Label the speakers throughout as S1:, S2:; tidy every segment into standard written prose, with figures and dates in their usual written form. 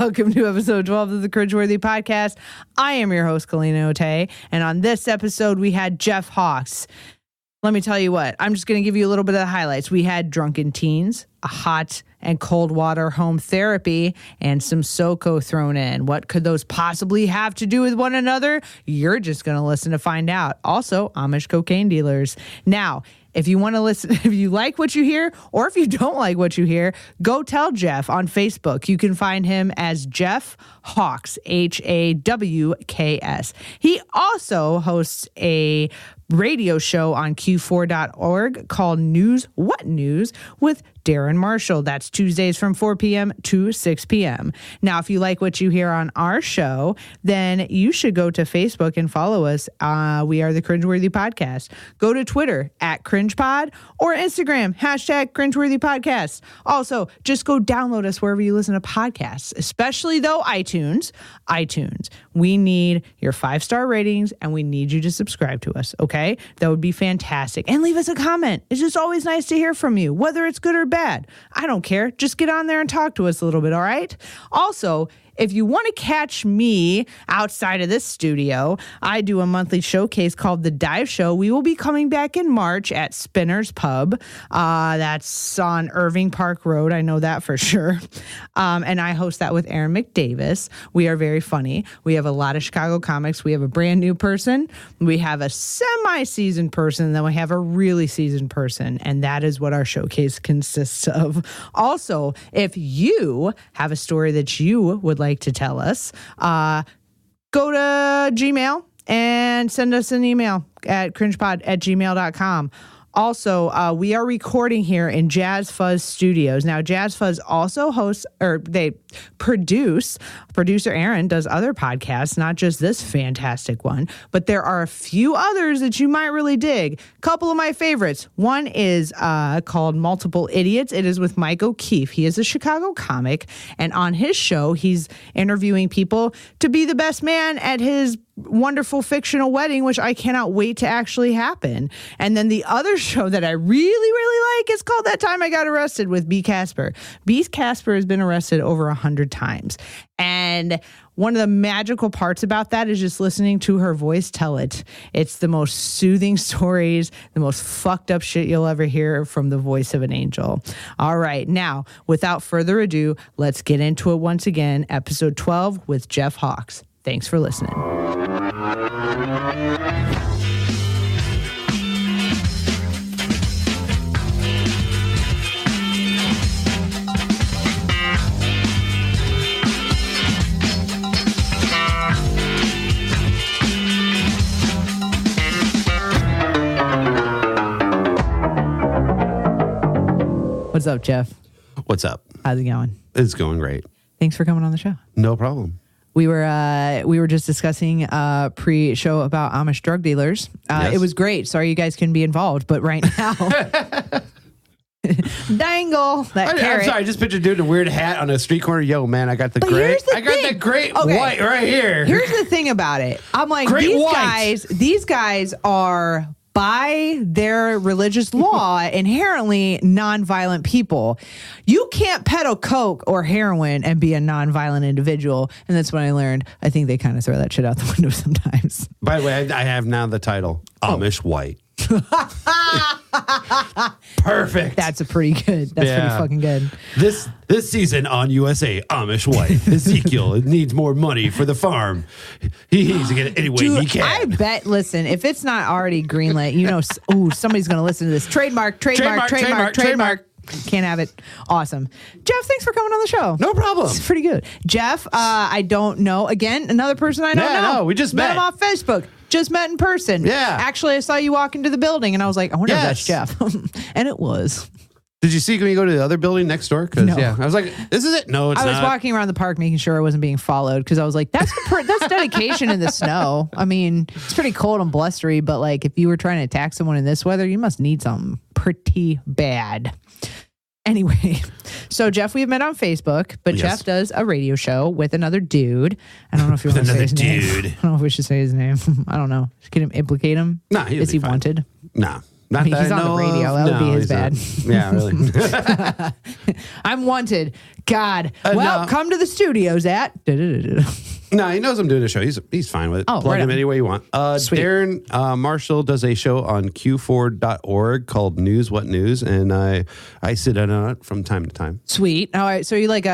S1: Welcome to episode 12 of the Cringeworthy podcast. I am your host, Kalina Ote, and on this episode, we had Jeff Hawks. Let me tell you what, I'm just going to give you a little bit of the highlights. We had drunken teens, a hot and cold water home therapy, and some SoCo thrown in. What could those possibly have to do with one another? You're just going to listen to find out. Also, Amish cocaine dealers. Now, if you want to listen, if you like what you hear, or if you don't like what you hear, go tell Jeff on Facebook. You can find him as Jeff Hawks, Hawks. He also hosts a radio show on Q4.org called News What News with Darren Marshall. That's Tuesdays from 4 p.m. to 6 p.m. Now, if you like what you hear on our show, then you should go to Facebook and follow us. We are the Cringeworthy Podcast. Go to Twitter at CringePod or Instagram, hashtag Cringeworthy Podcast. Also, just go download us wherever you listen to podcasts, especially though iTunes. We need your 5-star ratings and we need you to subscribe to us, okay? That would be fantastic. And leave us a comment. It's just always nice to hear from you, whether it's good or bad. I don't care. Just get on there and talk to us a little bit, all right? Also, if you want to catch me outside of this studio, I do a monthly showcase called The Dive Show. We will be coming back in March at Spinner's Pub. That's on Irving Park Road. I know that for sure. And I host that with Aaron McDavis. We are very funny. We have a lot of Chicago comics. We have a brand new person. We have a semi-seasoned person. And then we have a really seasoned person. And that is what our showcase consists of. Also, if you have a story that you would like to tell us, go to Gmail and send us an email at cringepod@gmail.com. Also, we are recording here in Jazz Fuzz Studios. Now, Jazz Fuzz also hosts, or they produce, producer Aaron does other podcasts, not just this fantastic one, but there are a few others that you might really dig. A couple of my favorites. One is called Multiple Idiots. It is with Mike O'Keefe. He is a Chicago comic, and on his show, he's interviewing people to be the best man at his wonderful fictional wedding, which I cannot wait to actually happen. And then the other show that I really like is called That Time I Got Arrested with B. Casper. B. Casper has been arrested over 100 times. And one of the magical parts about that is just listening to her voice tell it. It's the most soothing stories, the most fucked up shit you'll ever hear from the voice of an angel. All right. Now, without further ado, let's get into it once again. Episode 12 with Jeff Hawks. Thanks for listening. What's up, Jeff?
S2: What's up?
S1: How's it going?
S2: It's going great.
S1: Thanks for coming on the show.
S2: No problem.
S1: We were just discussing pre-show about Amish drug dealers.
S2: Yes.
S1: It was great. Sorry you guys couldn't be involved, but right now, dangle that carrot.
S2: I'm sorry. I just pictured dude in a weird hat on a street corner. Yo, man, I got the great white right here.
S1: Here's the thing about it. I'm like, these guys are, by their religious law, inherently nonviolent people. You can't peddle coke or heroin and be a nonviolent individual. And that's when I learned, I think they kind of throw that shit out the window sometimes.
S2: By the way, I have now the title, Amish White. Perfect.
S1: That's pretty good. That's pretty fucking good.
S2: This season on USA, Amish White. Ezekiel needs more money for the farm. He needs to get it any way he can.
S1: I bet, listen, if it's not already greenlit, you know, somebody's going to listen to this. Trademark. Can't have it. Awesome. Jeff, thanks for coming on the show.
S2: No problem.
S1: It's pretty good. Jeff, I don't know. Again, another person I don't know.
S2: No, we just met
S1: him off Facebook. Just met in person.
S2: Yeah.
S1: Actually, I saw you walk into the building, and I was like, I wonder if that's Jeff. And it was.
S2: Did you see when you go to the other building next door?
S1: No.
S2: Yeah, I was like, this is it? No, it's not.
S1: I was walking around the park making sure I wasn't being followed because I was like, that's dedication in the snow. I mean, it's pretty cold and blustery, but like if you were trying to attack someone in this weather, you must need something pretty bad. Anyway, so Jeff, we've met on Facebook, but Jeff does a radio show with another dude. I don't know if you want to say his name. I don't know if we should say his name. I don't know. Can him implicate him?
S2: Nah,
S1: is he wanted?
S2: Nah. Not
S1: He's
S2: that I
S1: on the
S2: know
S1: radio.
S2: of.
S1: That would be his
S2: he's
S1: bad.
S2: not. Yeah, really.
S1: I'm wanted. God. Well,
S2: no.
S1: come to the studios at.
S2: No, he knows I'm doing a show. He's fine with it.
S1: Oh,
S2: Plug
S1: right
S2: him
S1: on.
S2: any way you want.
S1: Sweet.
S2: Darren Marshall does a show on q4.org called News What News, and I sit in on it from time to time.
S1: Sweet. All right. So you like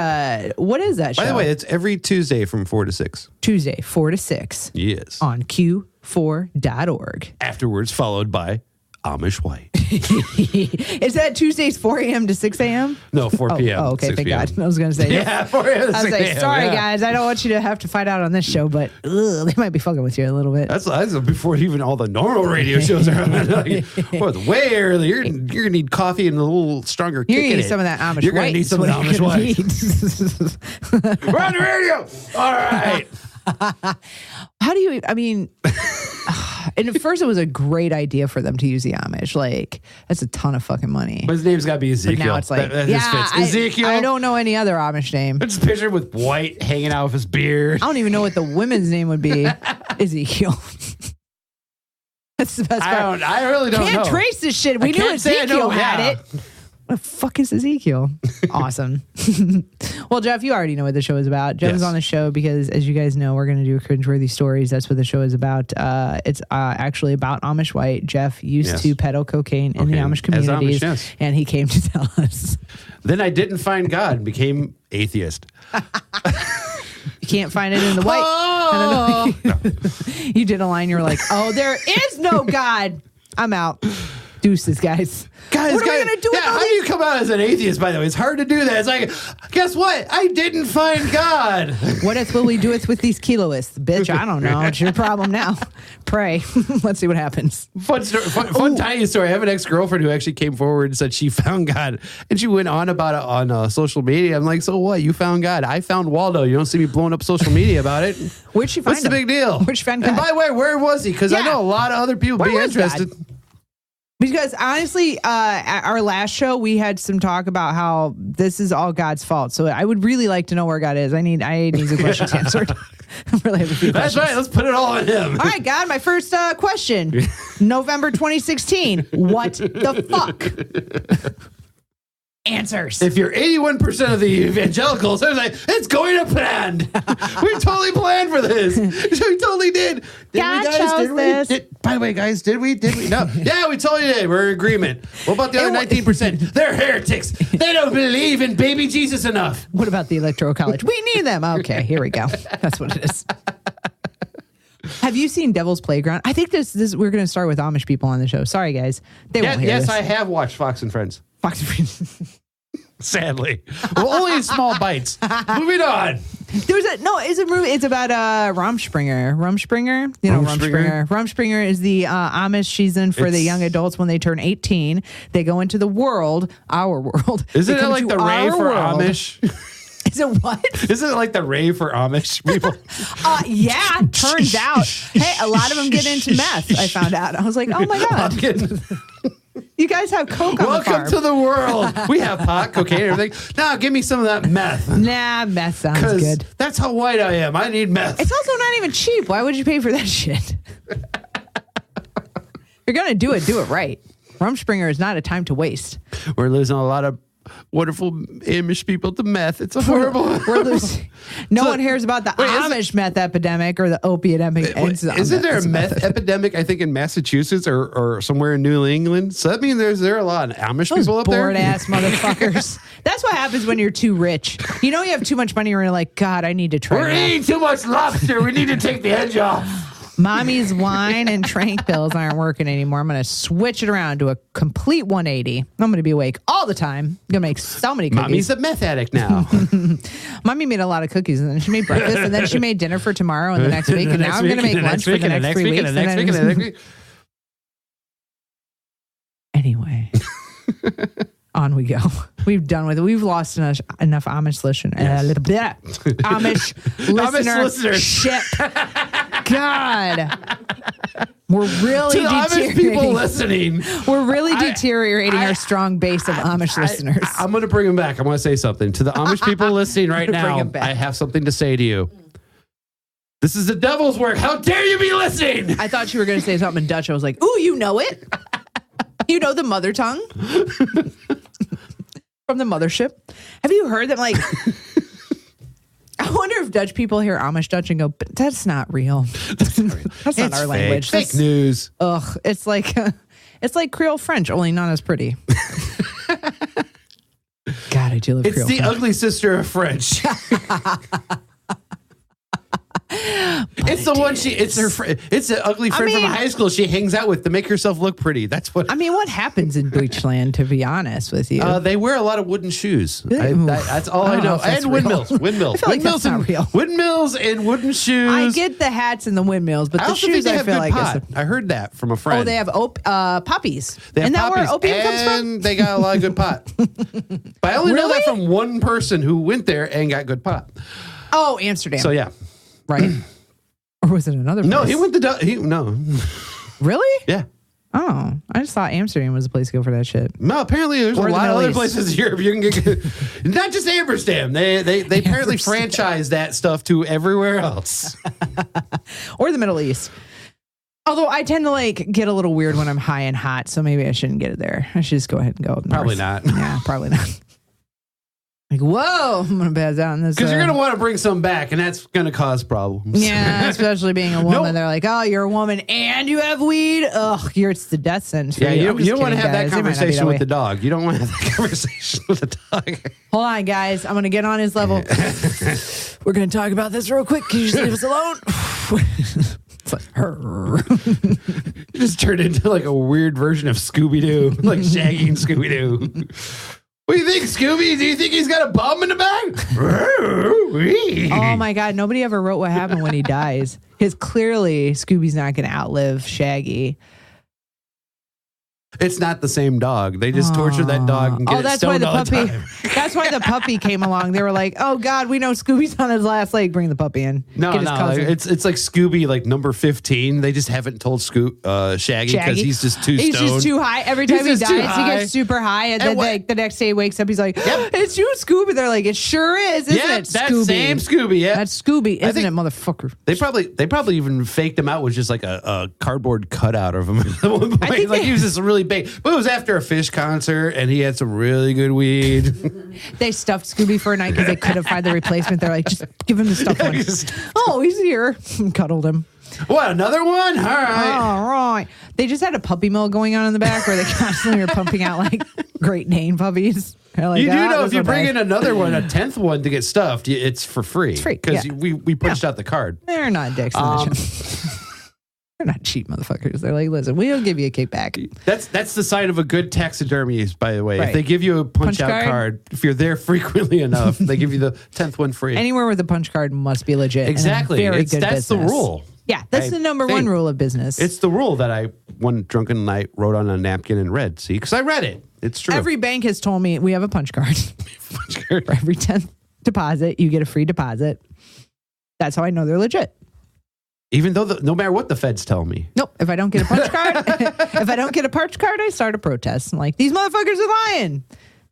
S1: what is that show?
S2: By the way, it's every Tuesday from 4 to 6.
S1: Tuesday, 4 to 6
S2: Yes.
S1: on q4.org.
S2: Afterwards, followed by Amish White.
S1: Is that Tuesdays 4 a.m. to 6 a.m.?
S2: No, 4 p.m.
S1: Oh, okay.
S2: 6
S1: Thank
S2: p.m.
S1: God. I was going to say.
S2: Yeah, 4 a.m. to
S1: I was
S2: 6
S1: like,
S2: a.m.,
S1: sorry,
S2: yeah.
S1: guys. I don't want you to have to find out on this show, but they might be fucking with you a little bit.
S2: That's before even all the normal radio shows are on. Like, well, it's way early. You're going to need coffee and a little stronger kick
S1: You're going
S2: in
S1: to need
S2: it.
S1: some of that Amish
S2: You're
S1: White.
S2: going to need some of the Amish White. We're on the radio. All right.
S1: How do you, I mean, and at first it was a great idea for them to use the Amish. Like, that's a ton of fucking money.
S2: But his name's got to be Ezekiel.
S1: But now it's like,
S2: that just fits. Ezekiel.
S1: I don't know any other Amish name.
S2: It's just pictured with White hanging out with his beard.
S1: I don't even know what the women's name would be. Ezekiel. That's the best part.
S2: I really don't know.
S1: Can't trace this shit. We knew Ezekiel had it. What the fuck is Ezekiel? Awesome. Well, Jeff, you already know what the show is about. Jeff is on the show because, as you guys know, we're going to do Cringeworthy Stories. That's what the show is about. It's actually about Amish White. Jeff used to peddle cocaine in the Amish communities,
S2: Amish, yes.
S1: and he came to tell us.
S2: Then I didn't find God and became atheist.
S1: You can't find it in the white.
S2: Oh!
S1: You did a line. You were like, "Oh, there is no God. I'm out. Deuces, guys.
S2: Guys,
S1: what are we gonna do?
S2: How do you come out as an atheist? By the way, it's hard to do that. It's like, guess what? I didn't find God.
S1: What else will we do with these kiloists, bitch? I don't know. It's your problem now. Pray. Let's see what happens.
S2: Fun tiny story. I have an ex-girlfriend who actually came forward and said she found God, and she went on about it on social media. I'm like, so what? You found God? I found Waldo. You don't see me blowing up social media about it.
S1: Where'd she find
S2: What's the big deal?
S1: Where'd she find God?
S2: And by the way, where was he? Because I know a lot of other people be interested.
S1: God? Because honestly, at our last show, we had some talk about how this is all God's fault. So I would really like to know where God is. I need the questions answered. I really have a few questions.
S2: That's right. Let's put it all on him.
S1: All right, God, my first question. November 2016. What the fuck? Answers.
S2: If you're 81% of the evangelicals, I was like, it's going to plan. We totally planned for this. We totally did.
S1: God chose this.
S2: By the way, guys, did we? No. Yeah, we totally did. We're in agreement. What about the other 19%? They're heretics. They don't believe in baby Jesus enough.
S1: What about the Electoral College? We need them. Okay, here we go. That's what it is. Have you seen Devil's Playground? I think this we're going to start with Amish people on the show. Sorry, guys. They won't hear this.
S2: I have watched Fox and Friends.
S1: Fox and Friends.
S2: Sadly. Well, only in small bites. Moving on.
S1: There's it's a movie. It's about Rumspringa. Rumspringa? You know Rumspringa. Rumspringa is the Amish season for the young adults when they turn 18. They go into the world, our world.
S2: Isn't it like the rave for Amish?
S1: Is it what?
S2: Isn't it like the rave for Amish people?
S1: Yeah, turns out. Hey, a lot of them get into meth, I found out. I was like, oh my God. You guys have coke on the farm.
S2: Welcome to the world. We have pot, cocaine, everything. Now, give me some of that meth.
S1: Nah, meth sounds good.
S2: That's how white I am. I need meth.
S1: It's also not even cheap. Why would you pay for that shit? If you're going to do it right. Rumspringa is not a time to waste.
S2: We're losing a lot of wonderful Amish people to meth. It's a horrible.
S1: We're losing. No one hears about the Amish meth epidemic or the opiate epidemic.
S2: Isn't there a meth epidemic, I think, in Massachusetts or somewhere in New England? So that means there are a lot of Amish people up there?
S1: Bored ass motherfuckers. That's what happens when you're too rich. You know you have too much money and you're like, God, I need to try.
S2: We're eating too much lobster. We need to take the edge off.
S1: Mommy's wine and trank pills aren't working anymore. I'm going to switch it around to a complete 180. I'm going to be awake all the time. I'm going to make so many cookies.
S2: Mommy's a meth addict now.
S1: Mommy made a lot of cookies, and then she made breakfast, and then she made dinner for tomorrow and the next week, and now I'm going to make lunch for the next 3 weeks. Anyway, on we go. We've done with it. We've lost enough Amish listeners. Amish listenership. God. We're really
S2: Amish people listening.
S1: We're really deteriorating our strong base of Amish listeners.
S2: I'm going to bring them back. I want to say something. To the Amish people listening right now, I have something to say to you. This is the devil's work. How dare you be listening?
S1: I thought you were going to say something in Dutch. I was like, ooh, you know it. You know the mother tongue from the mothership. Have you heard that? Like, I wonder if Dutch people hear Amish Dutch and go, "But that's not real. That's not our language.
S2: Fake news."
S1: Ugh, it's like Creole French, only not as pretty. God, I do love
S2: It's
S1: Creole
S2: the
S1: French.
S2: ugly sister of French. It's the one it's an ugly friend from high school she hangs out with to make herself look pretty. That's what.
S1: I mean, what happens in Deutschland, to be honest with you?
S2: They wear a lot of wooden shoes. That's all I know. And windmills. Windmills.
S1: I feel like that's not real.
S2: Windmills and wooden shoes.
S1: I get the hats and the windmills, but the shoes I feel like
S2: pot. I heard that from a friend.
S1: Oh, they have poppies.
S2: They have
S1: Isn't that
S2: poppies,
S1: where opium comes from?
S2: and they got a lot of good pot. But I only know that from one person who went there and got good pot.
S1: Oh, Amsterdam.
S2: So yeah.
S1: Right? Or was it another place?
S2: No, he went to no.
S1: Really?
S2: Yeah.
S1: Oh, I just thought Amsterdam was the place to go for that shit.
S2: No, apparently there's
S1: Or
S2: a
S1: the
S2: lot of
S1: Middle
S2: other
S1: East.
S2: places in Europe you can get. Not just Amsterdam. They apparently franchise that stuff to everywhere else.
S1: Or the Middle East. Although I tend to like get a little weird when I'm high and hot, so maybe I shouldn't get it there. I should just go ahead and go up north.
S2: Probably not.
S1: Yeah, probably not. Like, whoa, I'm going to pass out in this.
S2: Because you're going to want to bring some back, and that's going to cause problems.
S1: Yeah, especially being a woman.
S2: Nope.
S1: They're like, oh, you're a woman and you have weed? Ugh, it's the death sentence.
S2: Yeah, you don't want to have that
S1: guys. It might not be
S2: conversation with
S1: way.
S2: the dog. You don't want to have that conversation with the dog.
S1: Hold on, guys. I'm going to get on his level. We're going to talk about this real quick. Can you just leave us alone? It's like,
S2: You just turned into like a weird version of Scooby-Doo, like Shaggy and Scooby-Doo. What do you think, Scooby? Do you think he's got a bomb in the bag?
S1: oh my God. Nobody ever wrote what happened when he dies. Because clearly Scooby's not going to outlive Shaggy.
S2: It's not the same dog. They just torture that dog and get it
S1: that's why
S2: stoned
S1: the
S2: all the
S1: puppy.
S2: time.
S1: That's why the puppy came along. They were like, "Oh God, we know Scooby's on his last leg. Bring the puppy in."
S2: No,
S1: Get his cousin.
S2: it's like Scooby, like number 15. They just haven't told Shaggy because he's just too
S1: He's
S2: stoned.
S1: just too high. Every time he
S2: He's
S1: dies,
S2: just too
S1: he
S2: high.
S1: gets super high, and then
S2: what-
S1: the next day he wakes up. He's like,
S2: Yep.
S1: "It's you, Scooby." They're like, "It sure is, isn't it,
S2: that's
S1: Scooby?"
S2: same Scooby. Yeah,
S1: That's Scooby, isn't
S2: think-
S1: it, motherfucker?
S2: They probably even faked him out with just like a cardboard cutout of him. At one point.
S1: think
S2: Like
S1: they-
S2: he was just really big, but it was after a Fish concert, and he had some really good weed.
S1: They stuffed Scooby for a night because they couldn't find the replacement. They're like, "Just give him the stuffed one." Oh, he's here. Cuddled him.
S2: What, another one? All right.
S1: All right. They just had a puppy mill going on in the back where they constantly were pumping out like Great Dane puppies. They're like,
S2: You do know
S1: this
S2: if you
S1: one
S2: bring
S1: dies.
S2: in another one, a 10th one to get stuffed, it's for free. It's
S1: free,
S2: because
S1: yeah.
S2: we punched out the card.
S1: They're not dicks in the show. They're not cheap motherfuckers. They're like, listen, we'll give you a kickback.
S2: That's the sign of a good taxidermist, by the way.
S1: Right.
S2: If they give you a punch out card, if you're there frequently enough, they give you the 10th one free.
S1: Anywhere with a punch card must be legit.
S2: Exactly.
S1: And a very good
S2: That's the
S1: business.
S2: rule.
S1: Yeah, that's the number one rule of business.
S2: It's the rule that I, one drunken night, wrote on a napkin and read. See, because I read it. It's true.
S1: Every bank has told me we have a punch card.
S2: punch card.
S1: For every 10th deposit, you get a free deposit. That's how I know they're legit.
S2: Even though, no matter what the feds tell me.
S1: Nope. If I don't get a punch card, I start a protest. I'm like, these motherfuckers are lying.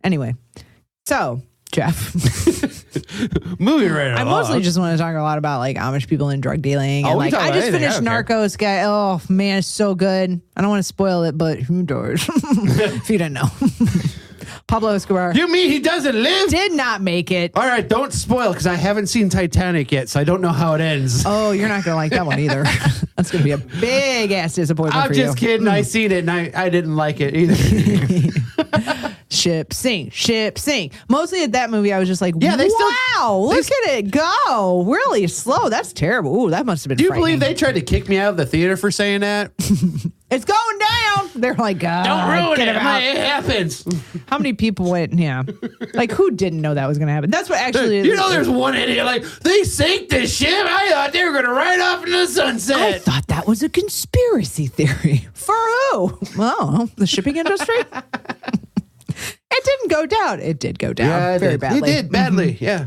S1: Anyway, so Jeff,
S2: Moving right
S1: I
S2: along.
S1: mostly just want to talk a lot about like Amish people and drug dealing.
S2: Oh,
S1: And
S2: we
S1: like,
S2: can talk
S1: I
S2: about
S1: just
S2: anything.
S1: finished
S2: I don't care.
S1: Narcos, guy. Oh man, it's so good. I don't want to spoil it, but who does? If you didn't know, Pablo Escobar
S2: You mean he doesn't live?
S1: did not make it.
S2: All right, don't spoil because I haven't seen Titanic yet, so I don't know how it ends.
S1: Oh, you're not gonna like that one either. That's gonna be a big ass disappointment
S2: I'm
S1: for
S2: just
S1: you.
S2: kidding. I seen it and I didn't like it either.
S1: Ship sing. Mostly at that movie, I was just like,
S2: Yeah, they still-
S1: wow, look at it go. Really slow. That's terrible. Ooh, that must have been
S2: Do you
S1: frightening.
S2: believe they tried to kick me out of the theater for saying that?
S1: It's going down. They're like, God,
S2: Don't ruin
S1: get
S2: it.
S1: him out.
S2: It happens.
S1: How many people went, yeah. Like, who didn't know that was going to happen? That's what actually...
S2: You know, there's one idiot like, they sank this ship. I thought they were going to ride off into the
S1: I
S2: sunset.
S1: thought that was a conspiracy theory. For who? Well, the shipping industry? It didn't go down. It did go down very badly.
S2: It did badly, yeah.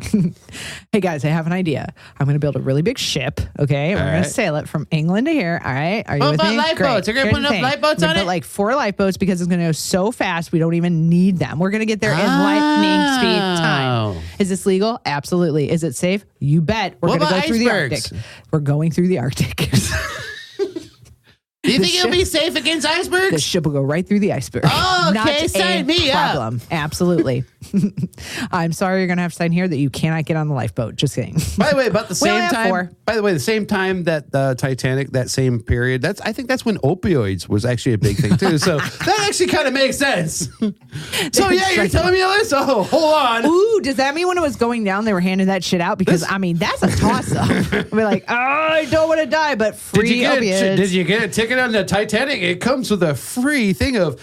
S1: Hey guys, I have an idea. I'm going to build a really big ship. Okay, we're going
S2: right.
S1: to sail it from England to here. All right, are you with me?
S2: lifeboats? You're gonna
S1: Here's
S2: put
S1: the
S2: enough
S1: thing.
S2: lifeboats
S1: We're gonna
S2: on
S1: put
S2: it?
S1: like 4 lifeboats because it's going to go so fast we don't even need them. We're going to get there in lightning speed time. Is this legal? Absolutely. Is it safe? You bet. We're
S2: What
S1: going to go
S2: about
S1: through the
S2: icebergs?
S1: Arctic. We're going through the Arctic.
S2: Do you think it'll be safe against icebergs?
S1: The ship will go right through the iceberg.
S2: Oh, okay,
S1: Not
S2: sign me
S1: problem.
S2: up.
S1: Absolutely. I'm sorry you're going to have to sign here that you cannot get on the lifeboat. Just kidding.
S2: By the way, about the
S1: We
S2: same
S1: only have
S2: time.
S1: 4.
S2: By the way, the same time that the Titanic, that same period. I think that's when opioids was actually a big thing too. So that actually kind of makes sense. So yeah, you're telling me all this? Oh, hold on.
S1: Ooh, does that mean when it was going down, they were handing that shit out? Because I mean, that's a toss-up. We're like, oh, I don't want to die, but free opiates.
S2: Did you get a ticket on the Titanic? It comes with a free thing of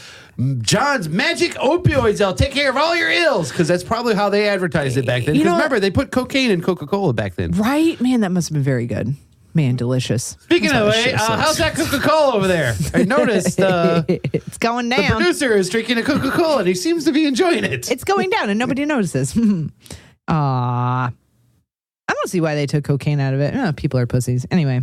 S2: John's magic opioids. They'll take care of all your ills, because that's probably how they advertised it back then. Because remember, they put cocaine in Coca-Cola back then.
S1: Right? Man, that must have been very good. Man, delicious.
S2: Speaking of which, how's that Coca-Cola over there? I noticed
S1: it's going
S2: the
S1: down.
S2: producer is drinking a Coca-Cola and he seems to be enjoying it.
S1: It's going down and nobody notices. I don't see why they took cocaine out of it. Oh, people are pussies. Anyway.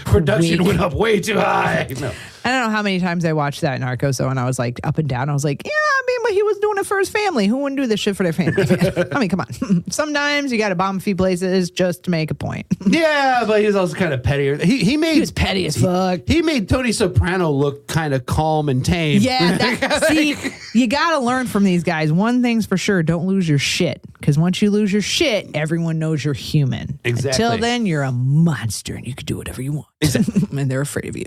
S2: Production went up way too high. No.
S1: I don't know how many times I watched that Narcos, though, and I was like up and down. I was like, yeah, I mean, but he was doing it for his family. Who wouldn't do this shit for their family? I mean, come on. Sometimes you got to bomb a few places just to make a point.
S2: Yeah, but he's also kind of pettier. He was
S1: petty as fuck.
S2: He made Tony Soprano look kind of calm and tame.
S1: Yeah, see, you got to learn from these guys. One thing's for sure, don't lose your shit. Because once you lose your shit, everyone knows you're human.
S2: Exactly.
S1: Until then, you're a monster and you can do whatever you want.
S2: Exactly.
S1: And they're afraid of you.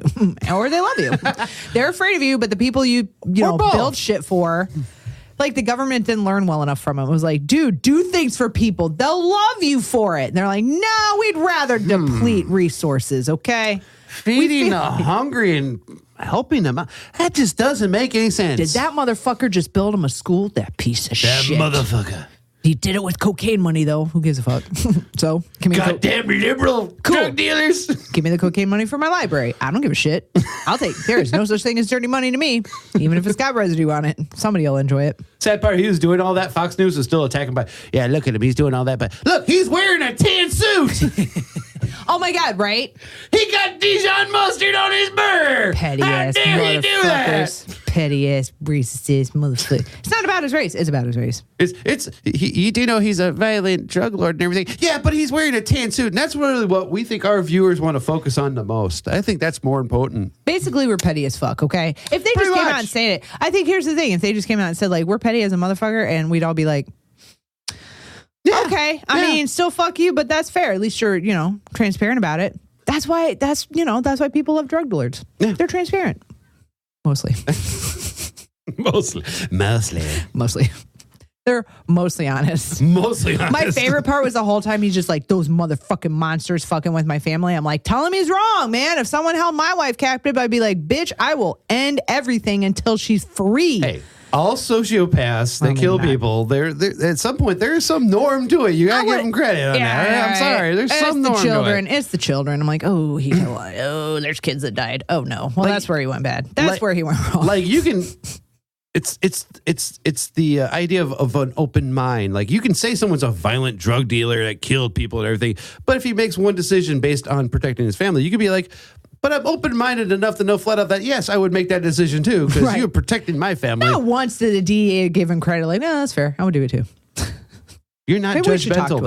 S1: Or they love you. They're afraid of you, but the people you know build shit for, like the government didn't learn well enough from them. It was like, dude, do things for people. They'll love you for it. And they're like, no, we'd rather deplete resources, okay?
S2: Feeding the hungry and helping them out. That just doesn't make any sense.
S1: Did that motherfucker just build him a school? That piece of shit.
S2: That motherfucker.
S1: He did it with cocaine money, though. Who gives a fuck? So, give me
S2: goddamn liberal drug dealers.
S1: Give me the cocaine money for my library. I don't give a shit. I'll take. There is no such thing as dirty money to me, even if it's got residue on it. Somebody will enjoy it.
S2: Sad part, he was doing all that. Fox News was still attacking by. Yeah, look at him. He's doing all that, but look, he's wearing a tan suit.
S1: Oh my God! Right?
S2: He got Dijon mustard on his burger.
S1: Petty ass motherfuckers. Petty ass racist motherfucker. It's not about his race. It's about his race.
S2: You do know he's a violent drug lord and everything. Yeah, but he's wearing a tan suit, and that's really what we think our viewers want to focus on the most. I think that's more important.
S1: Basically, we're petty as fuck. Okay, if they just came out and said it, I think here's the thing: if they just came out and said like we're petty as a motherfucker, and we'd all be like. Yeah, okay. I mean, still fuck you, but that's fair. At least you're, transparent about it. That's why people love drug dealers. Yeah. They're transparent. Mostly. Mostly. They're mostly honest. My favorite part was the whole time he's just like, those motherfucking monsters fucking with my family. I'm like, tell him he's wrong, man. If someone held my wife captive, I'd be like, bitch, I will end everything until she's free.
S2: Hey. All sociopaths that kill people, they're at some point there is some norm to it. You gotta give them credit on that. I'm sorry, there's some norm to it.
S1: It's the children. I'm like, oh, he killed. Oh, there's kids that died. Oh no, well that's where he went bad. That's where he went wrong.
S2: Like you can, it's the idea of an open mind. Like you can say someone's a violent drug dealer that killed people and everything, but if he makes one decision based on protecting his family, you could be like. But I'm open-minded enough to know flat out that, yes, I would make that decision, too, because you're protecting my family.
S1: Not once did the DEA give him credit. Like, no, that's fair. I would do it, too.
S2: You're not judgmental.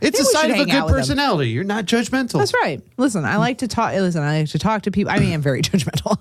S2: It's a sign of a good personality. You're not judgmental.
S1: That's right. Listen, I like to talk to people. I mean, I'm very judgmental.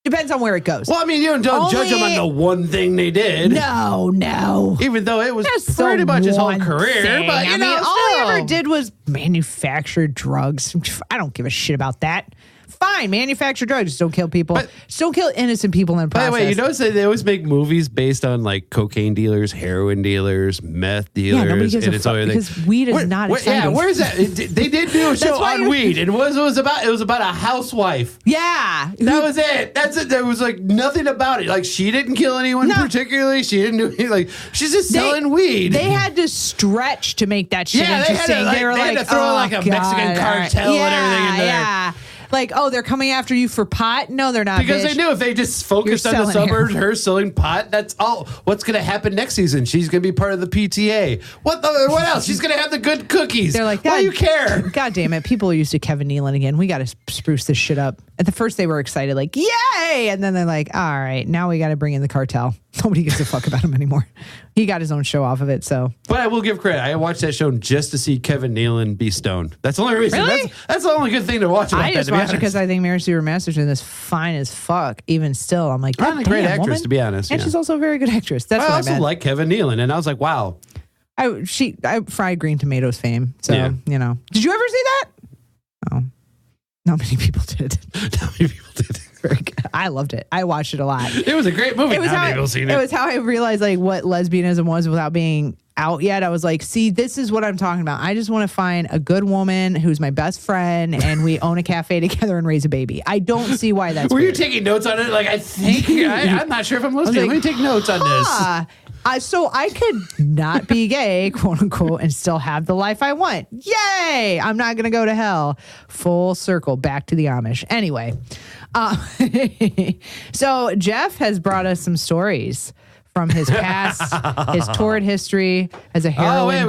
S1: Depends on where it goes.
S2: Well, I mean, you don't judge them on the one thing they did.
S1: No.
S2: Even though it was pretty much his whole career. But, all
S1: he ever did was manufacture drugs. I don't give a shit about that. Fine, manufacture drugs. Just don't kill people. Just don't kill innocent people in the process.
S2: By the way, you notice that they always make movies based on like cocaine dealers, heroin dealers, meth dealers. Yeah,
S1: nobody gives a fuck because weed is not exciting.
S2: Yeah, where's that? They did do a show on weed. And it was about a housewife.
S1: Yeah.
S2: That was it. That's it. There was like nothing about it. Like she didn't kill anyone particularly. She didn't do anything. Like she's just selling weed.
S1: They had to stretch to make that shit interesting.
S2: They had to throw like a Mexican cartel and everything in there.
S1: Yeah. Like, oh, they're coming after you for pot? No, they're not.
S2: Because they knew if they just focused on the suburbs, her selling pot, that's all. What's going to happen next season? She's going to be part of the PTA. What else? She's going to have the good cookies.
S1: They're like,
S2: why do you care?
S1: God damn it. People are used to Kevin Nealon again. We got to spruce this shit up. At the first, they were excited, like, yay! And then they're like, all right, now we got to bring in the cartel. Nobody gives a fuck about him anymore. He got his own show off of it, so.
S2: But I will give credit. I watched that show just to see Kevin Nealon be stoned. That's the only reason.
S1: Really?
S2: That's the only good thing to watch about
S1: I just watched it because I think Mary Stuart Masterson is fine as fuck. Even still, I'm like,
S2: not a great actress,
S1: woman.
S2: to be honest.
S1: And she's also a very good actress. That's what
S2: I also
S1: meant.
S2: like Kevin Nealon, and I was like, wow.
S1: I fried green tomatoes fame. So, you know. Did you ever see that? Oh. Not many people did.
S2: Not many people did.
S1: I loved it. I watched it a lot.
S2: It was a great movie.
S1: It was how I realized like what lesbianism was without being out yet. I was like, see, this is what I'm talking about. I just want to find a good woman who's my best friend and we own a cafe together and raise a baby. I don't see why that's
S2: Were
S1: weird.
S2: you taking notes on it? Like, I think, I'm not sure if I'm listening. Let me take notes on this.
S1: So I could not be gay, quote unquote, and still have the life I want. Yay! I'm not going to go to hell. Full circle, back to the Amish. Anyway, so Jeff has brought us some stories from his past, his torrid history as a heroin.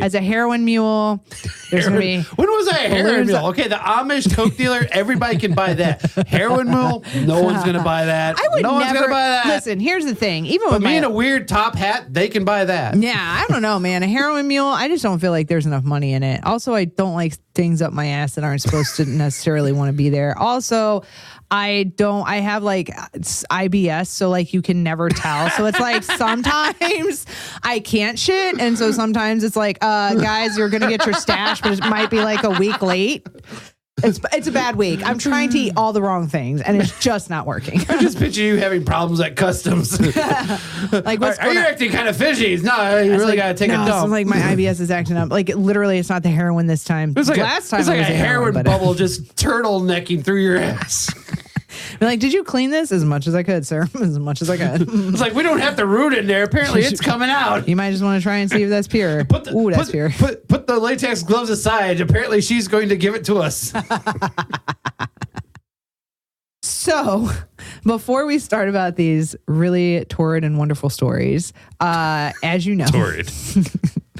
S1: As a heroin mule. There's gonna be
S2: when was I a heroin mule? Okay, the Amish coke dealer, everybody can buy that. Heroin mule, no one's gonna buy that. No one's gonna buy that.
S1: Listen, here's the thing. Even with
S2: me in a weird top hat, they can buy that.
S1: Yeah, I don't know, man. A heroin mule, I just don't feel like there's enough money in it. Also, I don't like things up my ass that aren't supposed to necessarily want to be there. Also, I have like IBS, so like you can never tell. So it's like sometimes I can't shit, and so sometimes it's like, guys, you're gonna get your stash, but it might be like a week late. It's a bad week. I'm trying to eat all the wrong things, and it's just not working.
S2: I just picture you having problems at customs.
S1: Like,
S2: are you acting kind of fishy? No, you really got to take a dump.
S1: So like my IBS is acting up. Like literally, it's not the heroin this time.
S2: It's like
S1: last time
S2: it's like
S1: it was
S2: a heroin
S1: but
S2: bubble just turtlenecking through your ass.
S1: They're like, did you clean this? As much as I could, sir. As much as I could.
S2: It's like, we don't have the root in there. Apparently, it's coming out.
S1: You might just want to try and see if that's pure. That's pure.
S2: Put the latex gloves aside. Apparently, she's going to give it to us.
S1: So, before we start about these really torrid and wonderful stories, as you know...
S2: Torrid.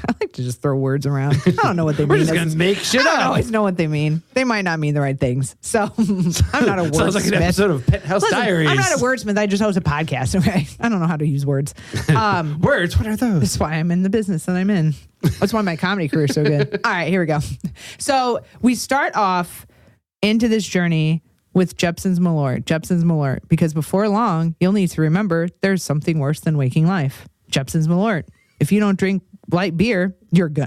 S1: I like to just throw words around. I don't know what they mean.
S2: We're just going to make shit up.
S1: I don't always know what they mean. They might not mean the right things. So I'm not a wordsmith.
S2: Sounds like an episode of Penthouse Diaries.
S1: I'm not a wordsmith. I just host a podcast. Okay. I don't know how to use words.
S2: Words? What are those?
S1: That's why I'm in the business that I'm in. That's why my comedy career is so good. All right, here we go. So we start off into this journey with Jepson's Malort, because before long, you'll need to remember there's something worse than waking life. Jepson's Malort. If you don't drink light beer,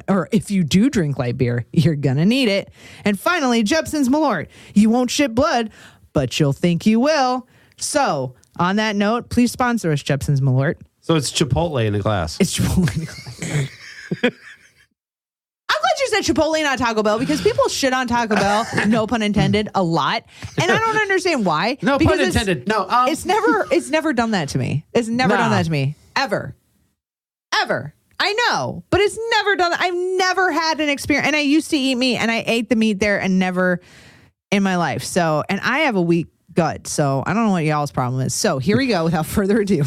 S1: or if you do drink light beer, you're gonna need it. And finally, Jepson's Malort. You won't shit blood, but you'll think you will. So, on that note, please sponsor us, Jepson's Malort.
S2: So it's Chipotle in the glass.
S1: It's Chipotle in the glass. I'm glad you said Chipotle, not Taco Bell, because people shit on Taco Bell, no pun intended, a lot, and I don't understand why.
S2: No pun intended. No,
S1: it's never done that to me. It's never done that to me ever. I know, but it's never done that. I've never had an experience, and I used to eat meat, and I ate the meat there, and never in my life. So, and I have a weak gut, so I don't know what y'all's problem is. So here we go. Without further ado,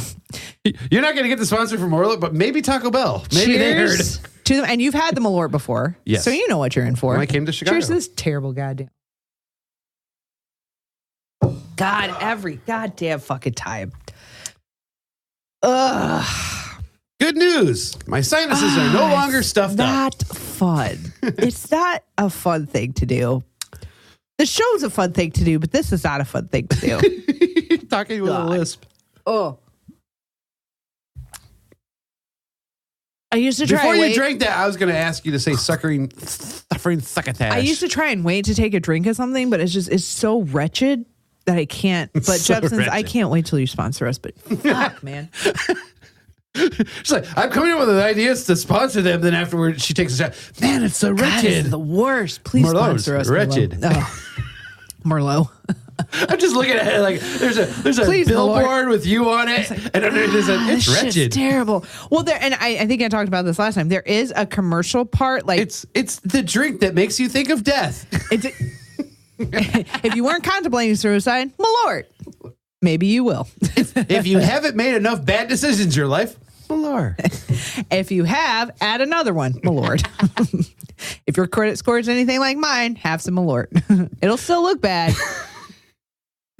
S2: you're not going to get the sponsor from Orla, but maybe Taco Bell. Maybe they heard
S1: to them, and you've had the Malort before,
S2: yes.
S1: So you know what you're in for.
S2: When I came to Chicago.
S1: Cheers to this terrible goddamn. God, every goddamn fucking time. Ugh.
S2: Good news. My sinuses are no longer stuffed up.
S1: Not fun. It's not a fun thing to do. The show's a fun thing to do, but this is not a fun thing to do.
S2: Talking with a lisp.
S1: Oh. I used to try
S2: Before you drank that, I was going to ask you to say suffering succotash.
S1: I used to try and wait to take a drink of something, but it's so wretched that I can't. But so Jepson's, wretched. I can't wait till you sponsor us, but fuck, man.
S2: She's like, I'm coming up with ideas to sponsor them. Then afterwards, she takes a shot. Man, it's so wretched.
S1: It's the worst. Please sponsor us.
S2: Wretched.
S1: Merlot.
S2: I'm just looking at it like there's a
S1: Please,
S2: billboard
S1: Malort.
S2: With you on it, like, and underneath it's wretched.
S1: It's terrible. Well, there, and I think I talked about this last time. There is a commercial part, like
S2: it's the drink that makes you think of death.
S1: If you weren't contemplating suicide, Malort. Maybe you will.
S2: If you haven't made enough bad decisions in your life, Malort.
S1: If you have, add another one, Malort. If your credit score is anything like mine, have some Malort. It'll still look bad,